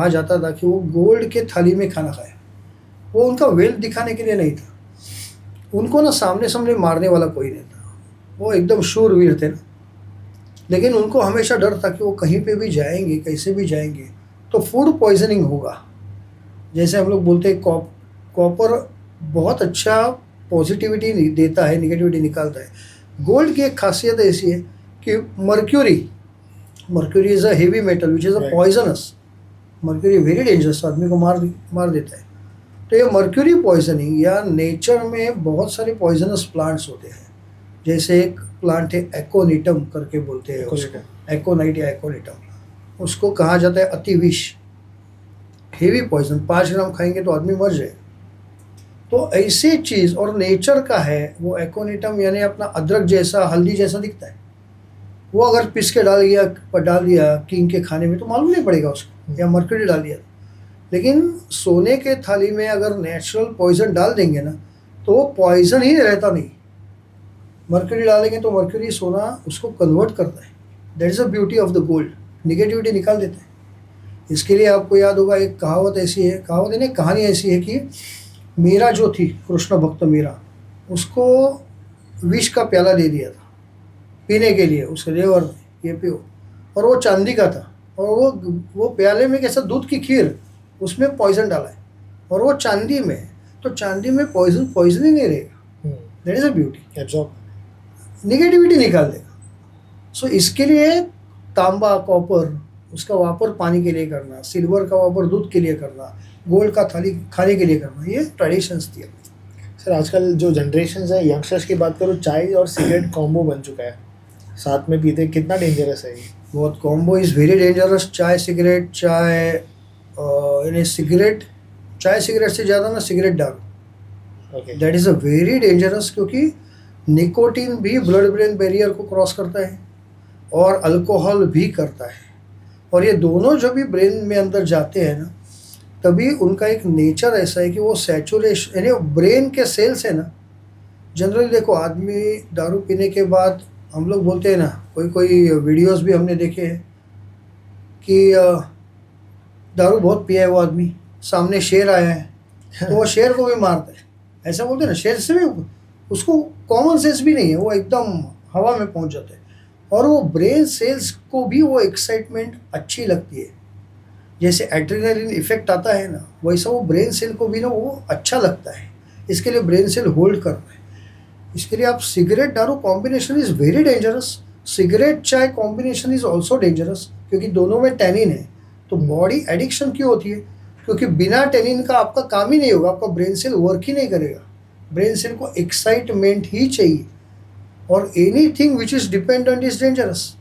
जाता था कि वो गोल्ड के थाली में खाना खाए। वो उनका वेल्थ दिखाने के लिए नहीं था, उनको ना सामने मारने वाला कोई नहीं था, वो एकदम शूरवीर थे ना। लेकिन उनको हमेशा डर था कि वो कहीं पे भी जाएंगे, कैसे भी जाएंगे तो फूड पॉइजनिंग होगा। जैसे हम लोग बोलते हैं कॉपर बहुत अच्छा पॉजिटिविटी देता है, निगेटिविटी निकालता है। गोल्ड की एक खासियत ऐसी है कि mercury is a heavy metal which is a poisonous. Mercury very dangerous, आदमी को मार देता है। तो ये मर्क्यूरी पॉइजनिंग, या नेचर में बहुत सारे पॉइजनस प्लांट्स होते हैं। जैसे एक प्लांट है एकोनिटम करके बोलते हैं उसको, एकोनाइट या एकोनिटम, उसको कहा जाता है अतिविष, हेवी पॉइजन। 5 ग्राम खाएंगे तो आदमी मर जाए। तो ऐसी चीज़ और नेचर का है वो एकोनिटम, यानी अपना अदरक जैसा, हल्दी जैसा दिखता है। वो अगर पिस के डाल दिया किंग के खाने में तो मालूम नहीं पड़ेगा उसको, या मर्क्यूरी डाल दिया। लेकिन सोने के थाली में अगर नेचुरल पॉइजन डाल देंगे ना तो वो पॉइजन ही रहता नहीं। मर्क्यूरी डालेंगे तो मर्क्यूरी सोना उसको कन्वर्ट करता है। That is the beauty of the gold, negativity निकाल देता है। इसके लिए आपको याद होगा एक कहावत यानी कहानी ऐसी है कि मीरा जो थी, कृष्ण भक्त मीरा, उसको विष का प्याला दे दिया था पीने के लिए, उसके लेवर में, ये पियो। और वो चांदी का था, और वो प्याले में कैसा दूध की खीर, उसमें पॉइजन डाला है, और वो चांदी में है, तो चांदी में पॉइजन ही नहीं रहेगा। That is a beauty,
absorb.
Negativity निकाल देगा। सो इसके लिए तांबा, कॉपर, उसका वापर पानी के लिए करना, सिल्वर का वापर दूध के लिए करना, गोल्ड का थाली खाने के लिए करना, ये ट्रेडिशंस थी।
सर आजकल जो जनरेशन है, यंगस्टर्स की बात करूँ, चाय और सिगरेट कॉम्बो बन चुका है, साथ में पीते, कितना डेंजरस है ये?
बहुत कॉम्बो इज़ वेरी डेंजरस। चाय सिगरेट, यानी सिगरेट, चाय सिगरेट से ज़्यादा ना सिगरेट दारू,
okay.
That is a very dangerous, क्योंकि निकोटीन भी ब्लड ब्रेन बैरियर को क्रॉस करता है और अल्कोहल भी करता है, और ये दोनों जब भी ब्रेन में अंदर जाते हैं ना, तभी उनका एक नेचर ऐसा है कि वो सैचुरेशन, यानी ब्रेन के सेल्स है ना, जनरली देखो आदमी दारू पीने के बाद, हम लोग बोलते हैं ना, कोई वीडियोस भी हमने देखे हैं कि दारू बहुत पिया है वो आदमी, सामने शेर आया है तो वो शेर को भी मारता है, ऐसा बोलते हैं ना। शेर से भी उसको कॉमन सेंस भी नहीं है, वो एकदम हवा में पहुंच जाता है, और वो ब्रेन सेल्स को भी वो एक्साइटमेंट अच्छी लगती है, जैसे एड्रेनलिन इफेक्ट आता है ना, वैसा वो ब्रेन सेल को भी ना वो अच्छा लगता है, इसके लिए ब्रेन सेल होल्ड करता है। इसके लिए आप सिगरेट दारू combination is very dangerous, cigarette चाय कॉम्बिनेशन इज़ ऑल्सो डेंजरस, क्योंकि दोनों में टैनिन है। तो बॉडी एडिक्शन क्यों होती है? क्योंकि बिना टैनिन का आपका काम ही नहीं होगा, आपका ब्रेन सेल वर्क ही नहीं करेगा, ब्रेन सेल को एक्साइटमेंट ही चाहिए, और anything which is dependent is dangerous,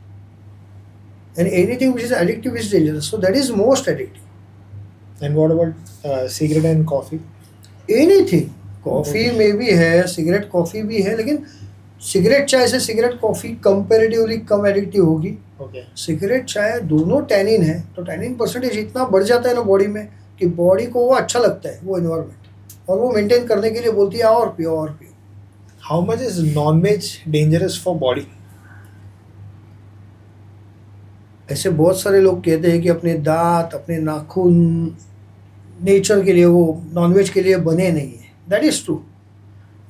and anything which is addictive is dangerous. So that is most addictive.
And what about cigarette and coffee?
Anything, coffee में भी है, cigarette coffee भी है, लेकिन cigarette चाय से सिगरेट कॉफ़ी कंपैरेटिवली कम addictive होगी।
Okay.
Cigarette चाय दोनों टैनिन है, तो टैनिन परसेंटेज इतना बढ़ जाता है ना बॉडी में, कि बॉडी को वो अच्छा लगता है वो इन्वायरमेंट, और वो मेंटेन करने के लिए बोलती है और पियो और पियो।
How much is non-veg dangerous for body?
ऐसे बहुत सारे लोग कहते हैं कि अपने दांत, अपने नाखून नेचर के लिए, वो नॉनवेज के लिए बने नहीं है। That is true.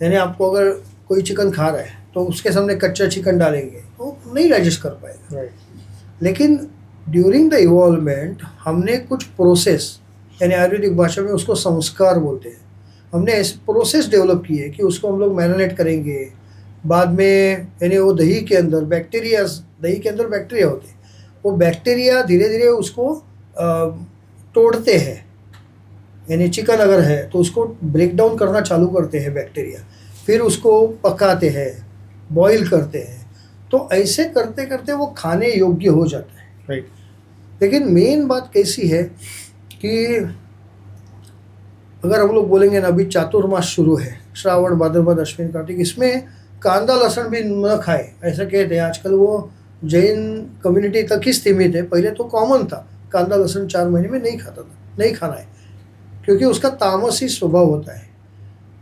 यानी आपको अगर कोई चिकन खा रहा है तो उसके सामने कच्चा चिकन डालेंगे तो नहीं डाइजेस्ट कर पाएगा। लेकिन ड्यूरिंग द इवॉल्वमेंट हमने कुछ प्रोसेस, यानी आयुर्वेदिक भाषा में उसको संस्कार बोलते हैं, हमने ऐसे प्रोसेस डेवलप किए कि उसको हम लोग मैरिनेट करेंगे, बाद में यानी वो दही के अंदर बैक्टीरिया होते हैं, वो बैक्टीरिया धीरे धीरे उसको तोड़ते हैं, यानी चिकन अगर है तो उसको ब्रेक डाउन करना चालू करते हैं बैक्टीरिया, फिर उसको पकाते हैं, बॉईल करते हैं, तो ऐसे करते करते वो खाने योग्य हो जाता है।
राइट।
लेकिन मेन बात कैसी है कि अगर हम लोग बोलेंगे ना, अभी चातुर्मास शुरू है, श्रावण भाद्रपद अश्विन कार्तिक, इसमें कांदा लहसुन भी न खाए ऐसा कहते हैं। आजकल वो जैन कम्युनिटी तक ही सीमित है, पहले तो कॉमन था, कांदा लहसुन 4 महीने में नहीं खाता था, नहीं खाना है, क्योंकि उसका तामसी स्वभाव होता है।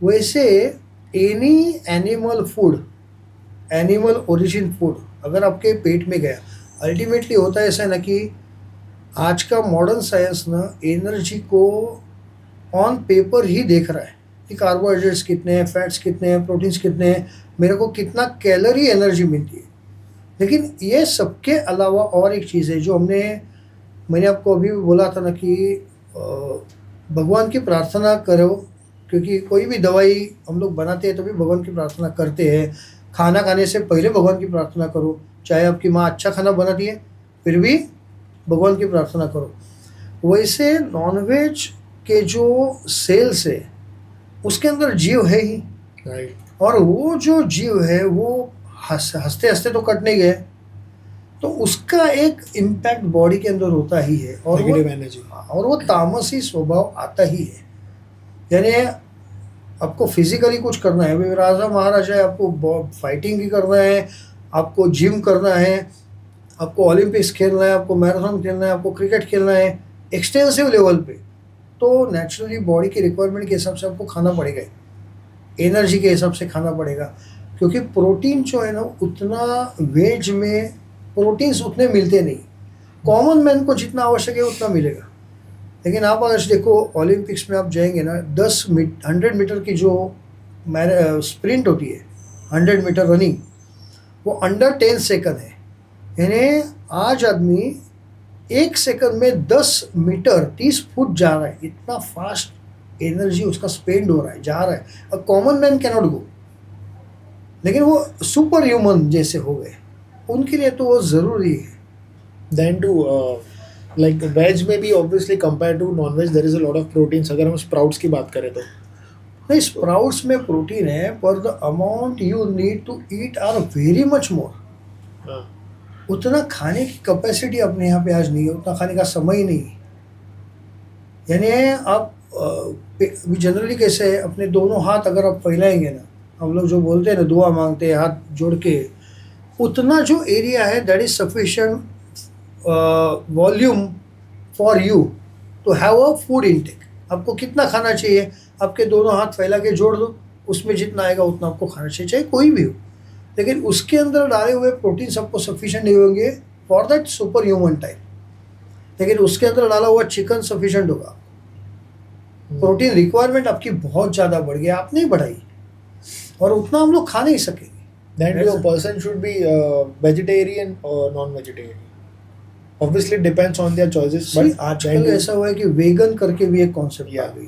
वैसे any animal food, animal origin food अगर आपके पेट में गया, अल्टीमेटली होता है ऐसा ना कि आज का मॉडर्न साइंस ना एनर्जी को ऑन पेपर ही देख रहा है कि कार्बोहाइड्रेट्स कितने हैं, फैट्स कितने हैं, प्रोटीन्स कितने हैं, मेरे को कितना कैलोरी एनर्जी मिलती है। लेकिन ये सबके अलावा और एक चीज़ है जो मैंने आपको अभी बोला था ना कि भगवान की प्रार्थना करो, क्योंकि कोई भी दवाई हम लोग बनाते हैं तो भी भगवान की प्रार्थना करते हैं। खाना खाने से पहले भगवान की प्रार्थना करो, चाहे आपकी माँ अच्छा खाना बनाती है फिर भी भगवान की प्रार्थना करो। वैसे नॉनवेज के जो सेल्स है उसके अंदर जीव है ही,
राइट।
और वो जो जीव है वो हंसते हंसते तो कट नहीं गए, तो उसका एक इम्पैक्ट बॉडी के अंदर होता ही है, और वो तामसी स्वभाव आता ही है। यानी आपको फिजिकली कुछ करना है, अभी राजा महाराजा है, आपको फाइटिंग भी करना है, आपको जिम करना है, आपको ओलंपिक्स खेलना है, आपको मैराथन खेलना है, आपको क्रिकेट खेलना है एक्सटेंसिव लेवल पे, तो नेचुरली बॉडी की रिक्वायरमेंट के हिसाब से आपको खाना पड़ेगा, एनर्जी के हिसाब से खाना पड़ेगा, क्योंकि प्रोटीन जो है ना उतना वेज में प्रोटीन्स उतने मिलते नहीं, कॉमन मैन को जितना आवश्यक है उतना मिलेगा। लेकिन आप अगर देखो ओलंपिक्स में आप जाएंगे ना, 100 मीटर की जो स्प्रिंट होती है, 100 मीटर रनिंग, वो अंडर 10 सेकंड है। यानी आज आदमी 1 सेकंड में 10 मीटर 30 फुट जा रहा है, इतना फास्ट एनर्जी उसका स्पेंड हो रहा है, जा रहा है। A common man cannot go, लेकिन वो सुपर ह्यूमन जैसे हो गए, उनके लिए तो वो ज़रूरी है।
Then to like veg में भी obviously compared to non-veg there is a lot of proteins. अगर हम sprouts की बात करें तो
नहीं, स्प्राउट्स में प्रोटीन है, पर the amount you need to eat are very much more.
हाँ,
उतना खाने की कैपेसिटी अपने यहाँ पे आज नहीं है, उतना खाने का समय ही नहीं है। यानी आप जनरली कैसे है, अपने दोनों हाथ अगर आप फैलाएंगे ना, हम लोग जो बोलते हैं ना दुआ मांगते हैं हाथ जोड़ के, उतना जो एरिया है that is sufficient volume for you to have a food intake. आपको कितना खाना चाहिए, आपके दोनों हाथ फैला के जोड़ दो, उसमें जितना आएगा उतना आपको खाना चाहिए, चाहे कोई भी हो। लेकिन उसके अंदर डाले हुए प्रोटीन आपको सफिशिएंट नहीं होंगे for that super human type, लेकिन उसके अंदर डाला हुआ चिकन सफिशिएंट होगा। प्रोटीन रिक्वायरमेंट आपकी बहुत ज़्यादा बढ़ गई, आप नहीं बढ़ाई, और उतना हम लोग खा नहीं सकेंगे।
then a person should be vegetarian or non-vegetarian. Obviously it depends on their choices.
See, आजकल ऐसा हुआ है कि वेगन करके भी एक कॉन्सेप्ट आ
Yeah.
गई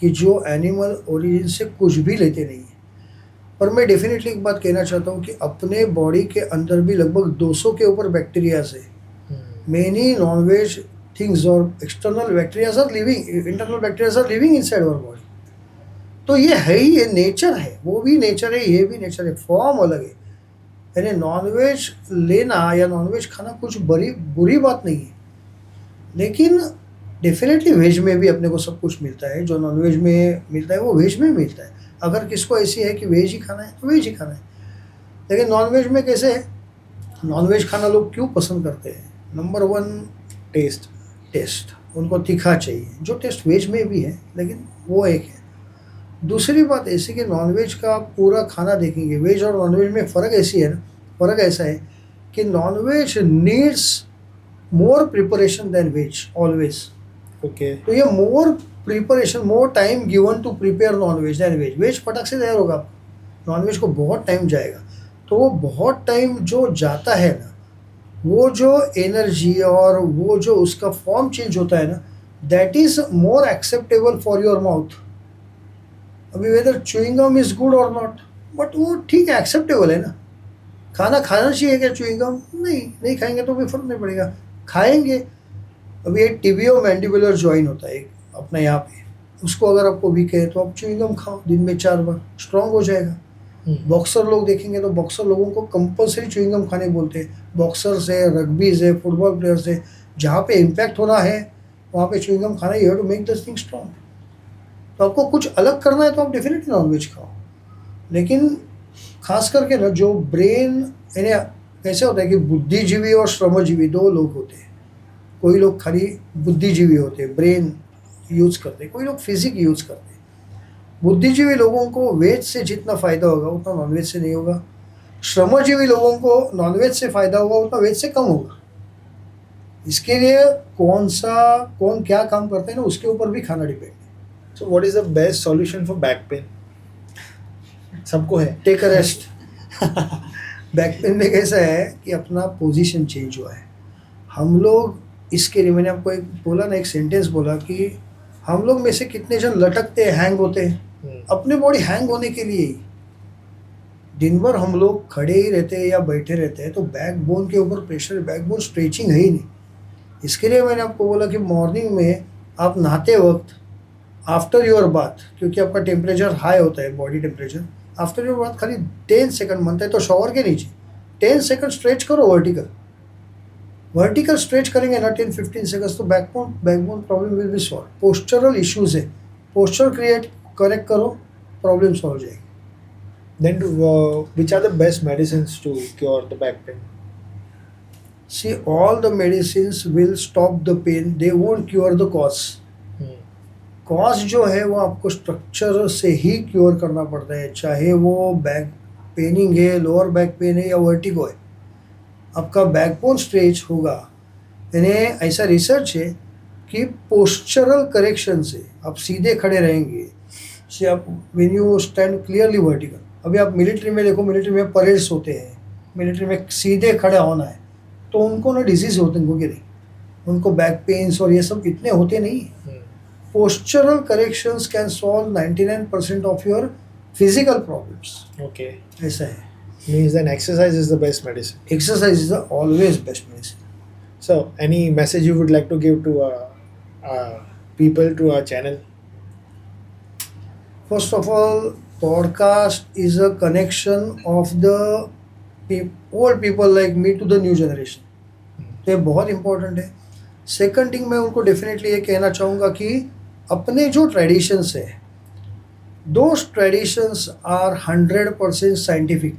कि जो एनिमल ओरिजिन से कुछ भी लेते नहीं है। पर मैं डेफिनेटली एक बात कहना चाहता हूँ कि अपने बॉडी के अंदर भी लगभग 200 के ऊपर बैक्टीरियाज है। मेनी नॉन-वेज थिंग्स और external bacterias are living, internal bacterias are living inside our body. तो ये है ही, ये नेचर है, वो भी नेचर है, ये भी नेचर है, फॉर्म अलग है। यानी नॉनवेज लेना या नॉनवेज खाना कुछ बुरी बात नहीं है, लेकिन डेफिनेटली वेज में भी अपने को सब कुछ मिलता है। जो नॉनवेज में मिलता है वो वेज में मिलता है। अगर किसको ऐसी है कि वेज ही खाना है तो वेज ही खाना है। लेकिन नॉनवेज में कैसे है, नॉनवेज खाना लोग क्यों पसंद करते हैं? नंबर 1 टेस्ट, उनको तीखा चाहिए, जो टेस्ट वेज में भी है, लेकिन वो एक है। दूसरी बात ऐसी कि नॉनवेज का आप पूरा खाना देखेंगे, वेज और नॉनवेज में फ़र्क ऐसी है ना, फ़र्क ऐसा है कि nonveg needs more preparation than veg always.
Okay,
तो ये more preparation, more time given to prepare nonveg than veg. Veg फटक से तैयार होगा, नॉनवेज को बहुत टाइम जाएगा। तो वो बहुत टाइम जो जाता है ना, वो जो एनर्जी और वो जो उसका फॉर्म चेंज होता है ना, that is more acceptable for your mouth. अभी whether chewing gum is good और नॉट, बट वो ठीक है, एक्सेप्टेबल है ना। खाना खाना चाहिए क्या च्युइंग गम? नहीं खाएंगे तो भी फर्क नहीं पड़ेगा, खाएंगे। अभी एक टिबियो मैंडिबुलर जॉइन होता है एक अपने यहाँ पे, उसको अगर आपको वीक है तो आप च्युइंग गम खाओ दिन में 4 बार, स्ट्रांग हो जाएगा। बॉक्सर लोग देखेंगे तो बॉक्सर लोगों को कंपलसरी च्युइंग गम खाने बोलते हैं। बॉक्सर्स है, रग्बीज है, फुटबॉल प्लेयर्स है, जहाँ पे इम्पैक्ट होना है वहाँ पे च्युइंग गम खाना, you have to make this thing strong. तो आपको कुछ अलग करना है तो आप डेफिनेटली नॉनवेज खाओ। लेकिन खास करके ना जो ब्रेन, यानी कैसे होता है कि बुद्धिजीवी और श्रमजीवी 2 लोग होते हैं। कोई लोग खाली बुद्धिजीवी होते हैं, ब्रेन यूज़ करते हैं, कोई लोग फिजिक यूज़ करते हैं। बुद्धिजीवी लोगों को वेज से जितना फ़ायदा होगा उतना नॉनवेज से नहीं होगा। श्रमजीवी लोगों को नॉनवेज से फ़ायदा होगा उतना वेज से कम होगा। इसके लिए कौन क्या काम करते हैं ना, उसके ऊपर भी खाना डिपेंड है।
So what is the best solution for back pain? सबको है,
take a rest. Back pain में कैसा है कि अपना पोजीशन चेंज हुआ है। हम लोग इसके लिए, मैंने आपको एक बोला ना, एक सेंटेंस बोला कि हम लोग में से कितने जन लटकते हैं, हैंग होते हैं, अपने बॉडी हैंग होने के लिए ही। दिन भर हम लोग खड़े ही रहते हैं या बैठे रहते हैं, तो बैक बोन के ऊपर प्रेशर, बैक बोन स्ट्रेचिंग है ही नहीं। इसके लिए मैंने आपको बोला कि मॉर्निंग में आप नहाते वक्त, आफ्टर योर बाथ, क्योंकि आपका टेम्परेचर हाई होता है, body temperature, after your bath खाली 10 सेकंड बनता है, तो शॉवर के नीचे 10 सेकंड स्ट्रेच करो वर्टिकल स्ट्रेच करेंगे ना 10-15 सेकंड्स, तो backbone problem will be solve. Postural issues है, पोस्चर करेक्ट करो, प्रॉब्लम सॉल्व हो जाएगी।
Then which are the best medicines to cure the back pain?
See, all the medicines will stop the pain, they won't cure the cause. Cause जो है वो आपको structure से ही cure करना पड़ता है, चाहे वो बैक पेनिंग है, लोअर बैक पेन है या वर्टिगो है। आपका बैकबोन स्ट्रेच होगा, यानी ऐसा रिसर्च है कि पोस्चरल करेक्शन से आप सीधे खड़े रहेंगे। से आप when you stand clearly vertical, अभी आप मिलिट्री में देखो, मिलिट्री में परेड्स होते हैं, मिलिट्री में सीधे खड़े होना है, तो उनको ना डिजीज होते हैं, क्योंकि नहीं, उनको बैक पेन्स और ये सब इतने होते नहीं। Postural corrections can solve 99% of your physical problems.
Okay.
ऐसा है।
Means then exercise is the best medicine.
Exercise is always best medicine.
So, any message you would like to give to people to our channel?
First of all, podcast is a connection of the old people like me to the new generation. तो ये बहुत important है। Second thing मैं उनको definitely ये कहना चाहूँगा कि अपने जो ट्रेडिशंस है, those traditions are 100% scientific.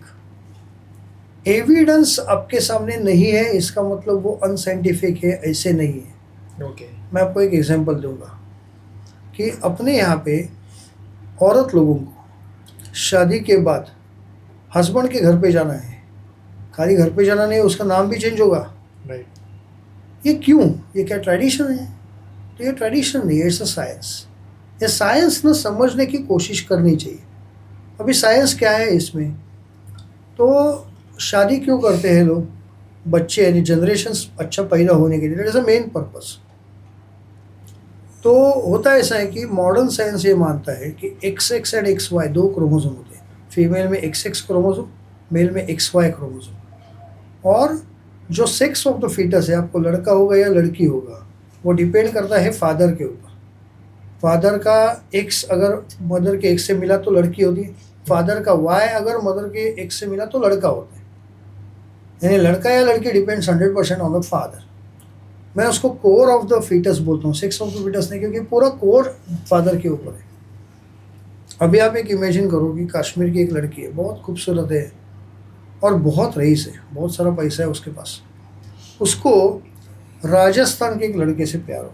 Evidence आपके सामने नहीं है इसका मतलब वो अनसाइंटिफिक है, ऐसे नहीं है।
Okay.
मैं आपको एक एग्जांपल दूंगा कि अपने यहाँ पे औरत लोगों को शादी के बाद हस्बैंड के घर पे जाना है, खाली घर पे जाना नहीं, उसका नाम भी चेंज होगा।
Right.
ये क्यों? ये क्या ट्रेडिशन है? तो ये ट्रेडिशन नहीं है, इट्स अ साइंस। ये साइंस ना समझने की कोशिश करनी चाहिए। अभी साइंस क्या है इसमें? तो शादी क्यों करते हैं लोग? बच्चे यानी जनरेशन्स अच्छा पैदा होने के लिए, that is a main purpose. तो होता ऐसा है कि मॉडर्न साइंस ये मानता है कि XX एंड XY दो क्रोमोसोम होते हैं। फीमेल में XX क्रोमोसोम, मेल में XY क्रोमोसोम। और जो सेक्स ऑफ द फीटस है, आपको लड़का होगा या लड़की होगा, वो डिपेंड करता है फादर के ऊपर। फादर का X अगर मदर के X से मिला तो लड़की होती है, फादर का Y अगर मदर के X से मिला तो लड़का होता है। यानी लड़का या लड़की डिपेंड्स 100% ऑन द फादर। मैं उसको कोर ऑफ द फीटस बोलता हूँ, सेक्स ऑफ द फीटस नहीं, क्योंकि पूरा कोर फादर के ऊपर है। अभी आप एक इमेजिन करो कि कश्मीर की एक लड़की है, बहुत खूबसूरत है और बहुत रईस है, बहुत सारा पैसा है उसके पास। उसको राजस्थान के एक लड़के से प्यार हो।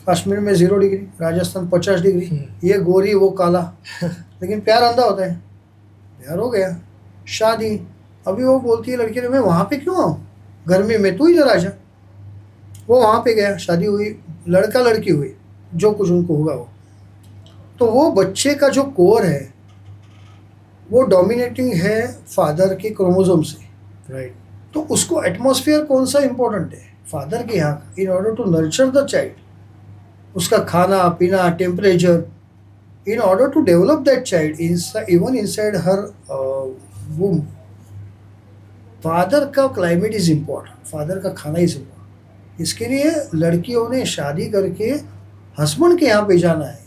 कश्मीर में 0 डिग्री, राजस्थान 50 डिग्री, ये गोरी वो काला, लेकिन प्यार अंधा होता है। प्यार हो गया, शादी। अभी वो बोलती है लड़की ने, मैं वहाँ पे क्यों आऊँ, गर्मी में तू इधर आ जा। वो वहाँ पे गया, शादी हुई, लड़का लड़की हुई, जो कुछ उनको होगा वो। तो वो बच्चे का जो कोर है वो डोमिनेटिंग है फादर के क्रोमोसोम से।
Right.
तो उसको एटमॉस्फेयर कौन सा इंपॉर्टेंट है? फादर के यहाँ का, in order to nurture the child. उसका खाना पीना, temperature, in order to develop that child even inside her womb. Father का क्लाइमेट इज इम्पॉर्टेंट, फादर का खाना इज इम्पॉर्टेंट। इसके लिए लड़कियों ने शादी करके हस्बैंड के यहाँ पे जाना है।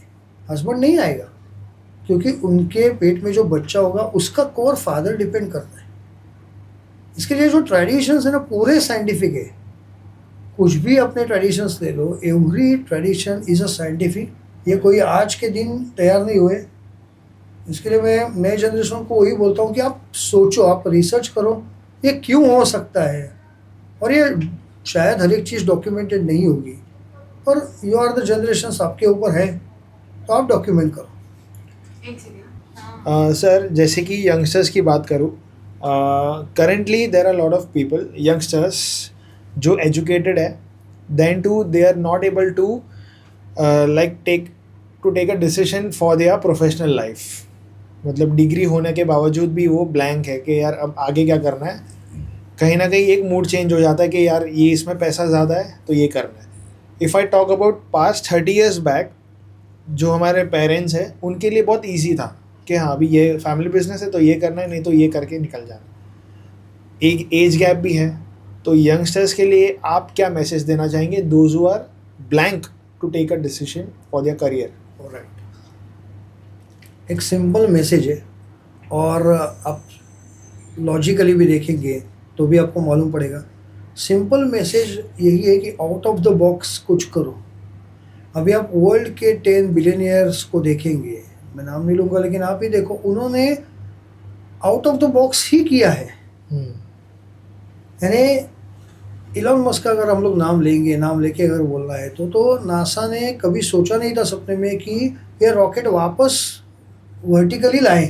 हस्बैंड नहीं आएगा, क्योंकि उनके पेट में जो बच्चा होगा उसका कोर फादर डिपेंड करता है। इसके लिए जो ट्रेडिशंस है ना, पूरे साइंटिफिक है। कुछ भी अपने ट्रेडिशंस ले लो, every tradition is a scientific. ये कोई आज के दिन तैयार नहीं हुए। इसके लिए मैं नए जनरेशन को वही बोलता हूँ कि आप सोचो, आप रिसर्च करो, ये क्यों हो सकता है। और ये शायद हर एक चीज़ डॉक्यूमेंटेड नहीं होगी, पर यू आर द जनरेशन, आपके ऊपर है, तो आप डॉक्यूमेंट करो।
सर, जैसे कि यंगस्टर्स की बात करूँ, currently there are lot of people, youngsters जो एजुकेटेड है, then to they are not able to like take a decision for their professional life. मतलब डिग्री होने के बावजूद भी वो ब्लैंक है कि यार अब आगे क्या करना है। कहीं ना कहीं एक मूड चेंज हो जाता है कि यार ये इसमें पैसा ज़्यादा है तो ये करना है। If I talk about past 30 years back, जो हमारे पेरेंट्स हैं उनके लिए बहुत ईजी था कि हाँ अभी ये फैमिली बिजनेस है तो ये करना है, नहीं तो ये करके निकल जाना। एक एज गैप भी है, तो यंगस्टर्स के लिए आप क्या मैसेज देना चाहेंगे, those who are blank to take a decision for their career?
Right, एक सिंपल मैसेज है, और आप लॉजिकली भी देखेंगे तो भी आपको मालूम पड़ेगा। सिंपल मैसेज यही है कि आउट ऑफ द बॉक्स कुछ करो। अभी आप वर्ल्ड के 10 बिलियनियर्स को देखेंगे, मैं नाम नहीं लूँगा, लेकिन आप ही देखो, उन्होंने आउट ऑफ द बॉक्स ही किया है। यानी इलॉन मस्क का अगर हम लोग नाम लेंगे, नाम लेके अगर बोलना है तो नासा ने कभी सोचा नहीं था सपने में कि ये रॉकेट वापस वर्टिकली लाए,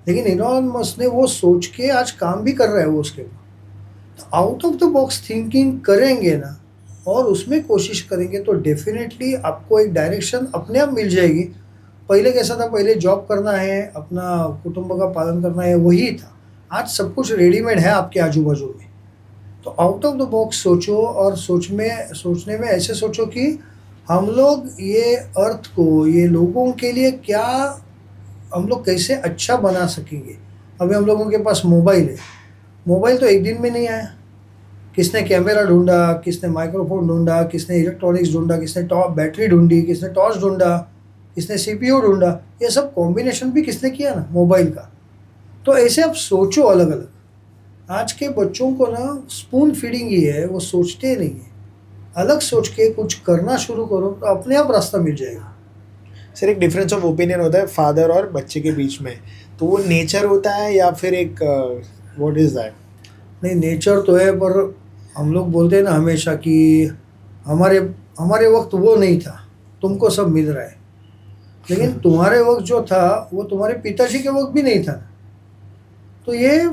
लेकिन इलॉन मस्क ने वो सोच के आज काम भी कर रहा है वो उसके ऊपर। तो out of the box thinking करेंगे ना, और उसमें कोशिश करेंगे, तो डेफिनेटली आपको एक डायरेक्शन अपने आप मिल जाएगी। पहले कैसा था, पहले जॉब करना है, अपना कुटुंब का पालन करना है, वही था। आज सब कुछ रेडीमेड है आपके आजू बाजू में। तो आउट ऑफ द बॉक्स सोचो, और सोचने में ऐसे सोचो कि हम लोग ये अर्थ को, ये लोगों के लिए क्या हम लोग कैसे अच्छा बना सकेंगे। अभी हम लोगों के पास मोबाइल है, मोबाइल तो एक दिन में नहीं आया। किसने कैमरा ढूंढा, किसने माइक्रोफोन ढूंढा, किसने इलेक्ट्रॉनिक्स ढूंढा, किसने बैटरी ढूंढी, किसने टॉर्च ढूंढा, किसने सीपीयू ढूंढा। ये सब कॉम्बिनेशन भी किसने किया ना, मोबाइल का। तो ऐसे आप सोचो अलग अलग। आज के बच्चों को ना स्पून फीडिंग ही है, वो सोचते नहीं है। अलग सोच के कुछ करना शुरू करो तो अपने आप रास्ता मिल जाएगा।
सर एक डिफरेंस ऑफ ओपिनियन होता है फादर और बच्चे के बीच में, तो वो नेचर होता है या फिर एक व्हाट इज दैट?
नहीं, नेचर तो है, पर हम लोग बोलते हैं ना हमेशा कि हमारे हमारे वक्त वो नहीं था, तुमको सब मिल रहा है। लेकिन तुम्हारे वक्त जो था वो तुम्हारे पिताजी के वक्त भी नहीं था। तो ये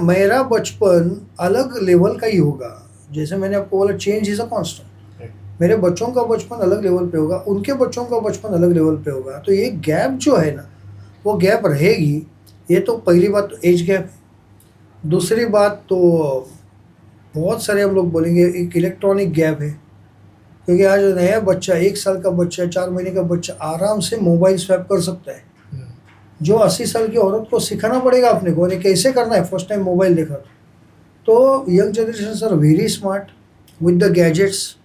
मेरा बचपन अलग लेवल का ही होगा। जैसे मैंने आपको बोला, चेंज इज़ अ कांस्टेंट। मेरे बच्चों का बचपन अलग लेवल पे होगा, उनके बच्चों का बचपन अलग लेवल पे होगा। तो ये गैप जो है ना, वो गैप रहेगी। ये तो पहली बात तो एज गैप है। दूसरी बात तो बहुत सारे हम लोग बोलेंगे एक इलेक्ट्रॉनिक गैप है, क्योंकि आज नया बच्चा, 1 साल का बच्चा, 4 महीने का बच्चा आराम से मोबाइल स्वैप कर सकता है। जो 80 साल की औरत को सिखाना पड़ेगा अपने को, और कैसे करना है, फर्स्ट टाइम मोबाइल देखा तो young generation are very smart with the gadgets.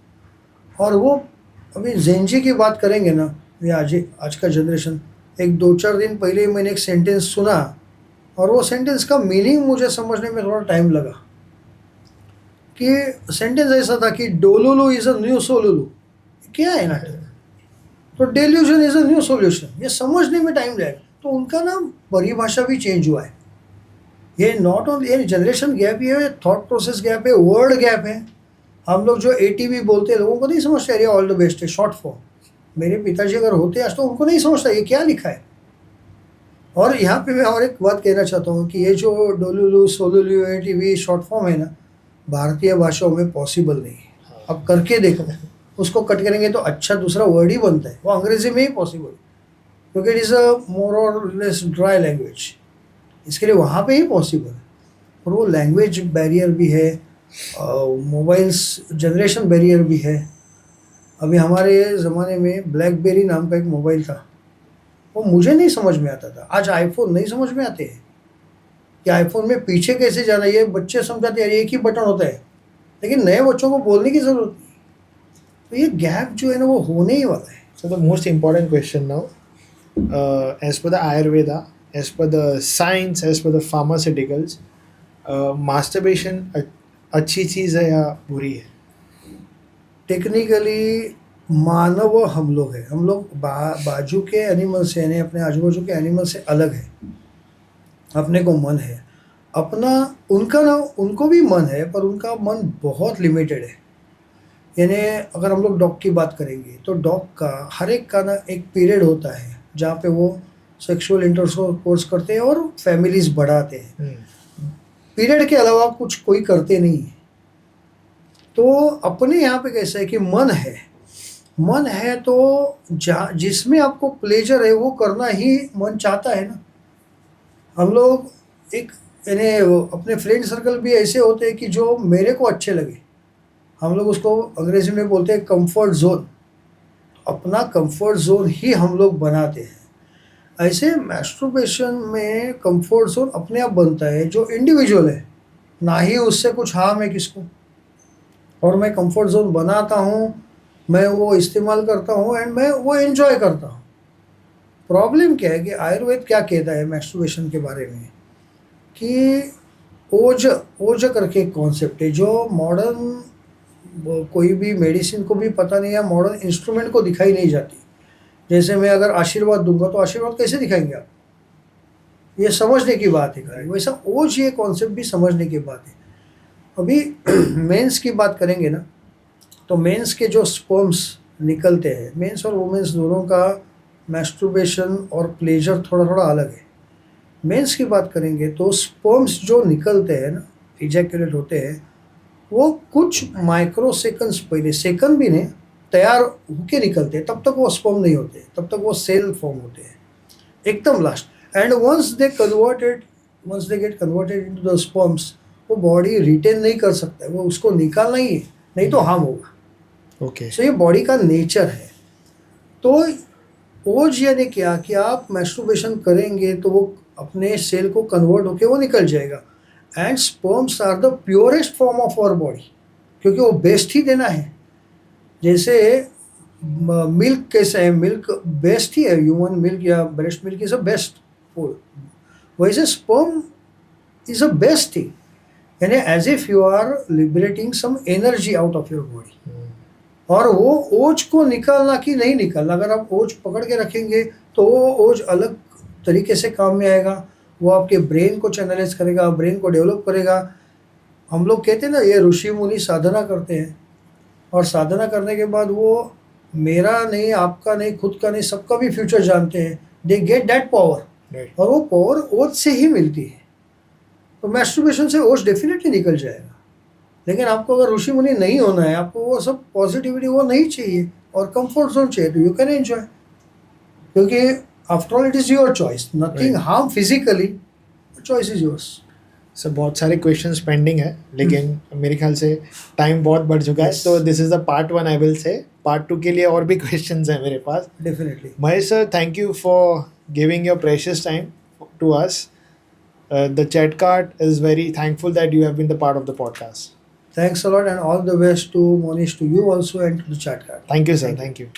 और वो अभी जेनजी की बात करेंगे ना, ये आज का जनरेशन, एक 2-4 दिन पहले ही मैंने एक सेंटेंस सुना, और वो सेंटेंस का मीनिंग मुझे समझने में थोड़ा टाइम लगा। कि सेंटेंस ऐसा था कि डोलुलु इज़ अ न्यू सोलुलु। क्या है ना, तो delusion is a new solution. ये समझने में टाइम लगेगा। तो उनका ना परिभाषा भी चेंज हुआ है। ये नॉट ओनली ये जनरेशन गैप, ये थॉट प्रोसेस गैप है, वर्ड गैप है। हम लोग जो एटीवी बोलते हैं, लोगों को नहीं समझते। अरे ऑल द बेस्ट है शॉर्ट फॉर्म। मेरे पिताजी अगर होते आज तो उनको नहीं समझता ये क्या लिखा है। और यहाँ पे मैं और एक बात कहना चाहता हूँ कि ये जो डोलुलु, सोलुलु, एटीवी शॉर्ट फॉर्म है ना, भारतीय भाषाओं में पॉसिबल नहीं है। अब करके देखो, उसको कट करेंगे तो अच्छा दूसरा वर्ड ही बनता है। वो अंग्रेजी में ही पॉसिबल है, क्योंकि इट इज़ अ मोर और लेस ड्राई लैंग्वेज। इसके लिए वहाँ पे ही पॉसिबल है। और वो लैंग्वेज बैरियर भी है, मोबाइल्स जनरेशन बैरियर भी है। अभी हमारे ज़माने में ब्लैकबेरी नाम का एक मोबाइल था, वो मुझे नहीं समझ में आता था। आज आईफोन नहीं समझ में आते हैं कि आईफोन में पीछे कैसे जाना है। ये बच्चे समझाते हैं एक ही बटन होता है, लेकिन नए बच्चों को बोलने की ज़रूरत नहीं। तो ये गैप जो है ना, वो होने ही वाला है।
So the most important question now, as per the Ayurveda, as per the science, as per the pharmaceuticals, masturbation अच्छी चीज़ है या बुरी है?
टेक्निकली मानव हम लोग हैं। हम लोग बाजू के एनिमल से, यानी अपने आजू बाजू के एनिमल से अलग है। अपने को मन है अपना, उनका ना, उनको भी मन है, पर उनका मन बहुत लिमिटेड है। यानी अगर हम लोग डॉग की बात करेंगे तो डॉग का हर एक का ना एक पीरियड होता है जहाँ पे वो सेक्सुअल इंटरकोर्स करते हैं और फैमिलीज बढ़ाते हैं। पीरियड के अलावा कुछ कोई करते नहीं है। तो अपने यहाँ पे कैसा है कि मन है तो जिसमें आपको प्लेजर है वो करना ही मन चाहता है ना। हम लोग एक यानी अपने फ्रेंड सर्कल भी ऐसे होते हैं कि जो मेरे को अच्छे लगे, हम लोग उसको अंग्रेजी में बोलते हैं कंफर्ट जोन। अपना कंफर्ट जोन ही हम लोग बनाते हैं। ऐसे मैस्टरबेशन में कंफर्ट जोन अपने आप बनता है जो इंडिविजुअल है, ना ही उससे कुछ हार्म है किसको। और मैं कंफर्ट जोन बनाता हूँ, मैं वो इस्तेमाल करता हूँ, एंड मैं वो एंजॉय करता हूँ। प्रॉब्लम क्या है कि आयुर्वेद क्या कहता है मैस्टरबेशन के बारे में, कि ओज करके एक कॉन्सेप्ट है जो मॉडर्न कोई भी मेडिसिन को भी पता नहीं, या मॉडर्न इंस्ट्रूमेंट को दिखाई नहीं जाती। जैसे मैं अगर आशीर्वाद दूंगा तो आशीर्वाद कैसे दिखाएंगे आप, ये समझने की बात है। वैसा ओज ये कॉन्सेप्ट भी समझने की बात है। अभी मेंस की बात करेंगे ना, तो मेंस के जो स्पर्म्स निकलते हैं, मेंस और वुमेन्स दोनों का मैस्टरबेशन और प्लेजर थोड़ा थोड़ा अलग है। मेंस की बात करेंगे तो स्पर्म्स जो निकलते हैं ना, इजैकुलेट होते हैं, वो कुछ माइक्रो सेकंड्स पहले, सेकंड भी नहीं, तैयार होके निकलते हैं। तब तक वो स्पर्म नहीं होते, तब तक वो सेल फॉर्म होते हैं एकदम लास्ट। And once they converted once they get converted into the sperms, वो बॉडी रिटेन नहीं कर सकता है, वो उसको निकालना ही है, नहीं तो हार्म होगा।
ओके
सो ये बॉडी का नेचर है। तो ओज यानी क्या कि आप मैस्टरबेशन करेंगे तो वो अपने सेल को कन्वर्ट होके वो निकल जाएगा। And sperms are the purest form of our body, क्योंकि वो बेस्ट ही देना है। जैसे मिल्क कैसे है, मिल्क बेस्ट ही है, ह्यूमन मिल्क या breast milk is a best food, वैसे sperm is a best thing, यानी as if you are liberating some energy out of your body. और वो ओज को निकालना कि नहीं निकालना, अगर आप ओज पकड़ के रखेंगे तो वो ओज अलग तरीके से काम में आएगा, वो आपके ब्रेन को चैनलाइज करेगा, ब्रेन को डेवलप करेगा। हम लोग कहते हैं ना, ये ऋषि मुनि साधना करते हैं, और साधना करने के बाद वो मेरा नहीं, आपका नहीं, खुद का नहीं, सबका भी फ्यूचर जानते हैं। दे गेट दैट पावर, और वो पावर ओज से ही मिलती है। तो मैस्टरबेशन से ओज डेफिनेटली निकल जाएगा। लेकिन आपको अगर ऋषि मुनि नहीं होना है, आपको वो सब पॉजिटिविटी वो नहीं चाहिए और कंफर्ट जोन चाहिए, तो यू कैन एंजॉय, क्योंकि after all it is your choice, nothing harm physically, choice is yours.
Sir बहुत सारे क्वेश्चंस पेंडिंग है, लेकिन मेरे ख्याल से टाइम बहुत बढ़ चुका है, तो this is the part 1 I will say. Part 2 के लिए और भी क्वेश्चंस हैं मेरे पास।
Definitely
Mahesh sir, thank you for giving your precious time to us. The chat card is very thankful that you have been the part of the podcast.
Thanks a lot, and all the best to Monish, to you also, and to the chat card.
Thank you, sir. Thank you.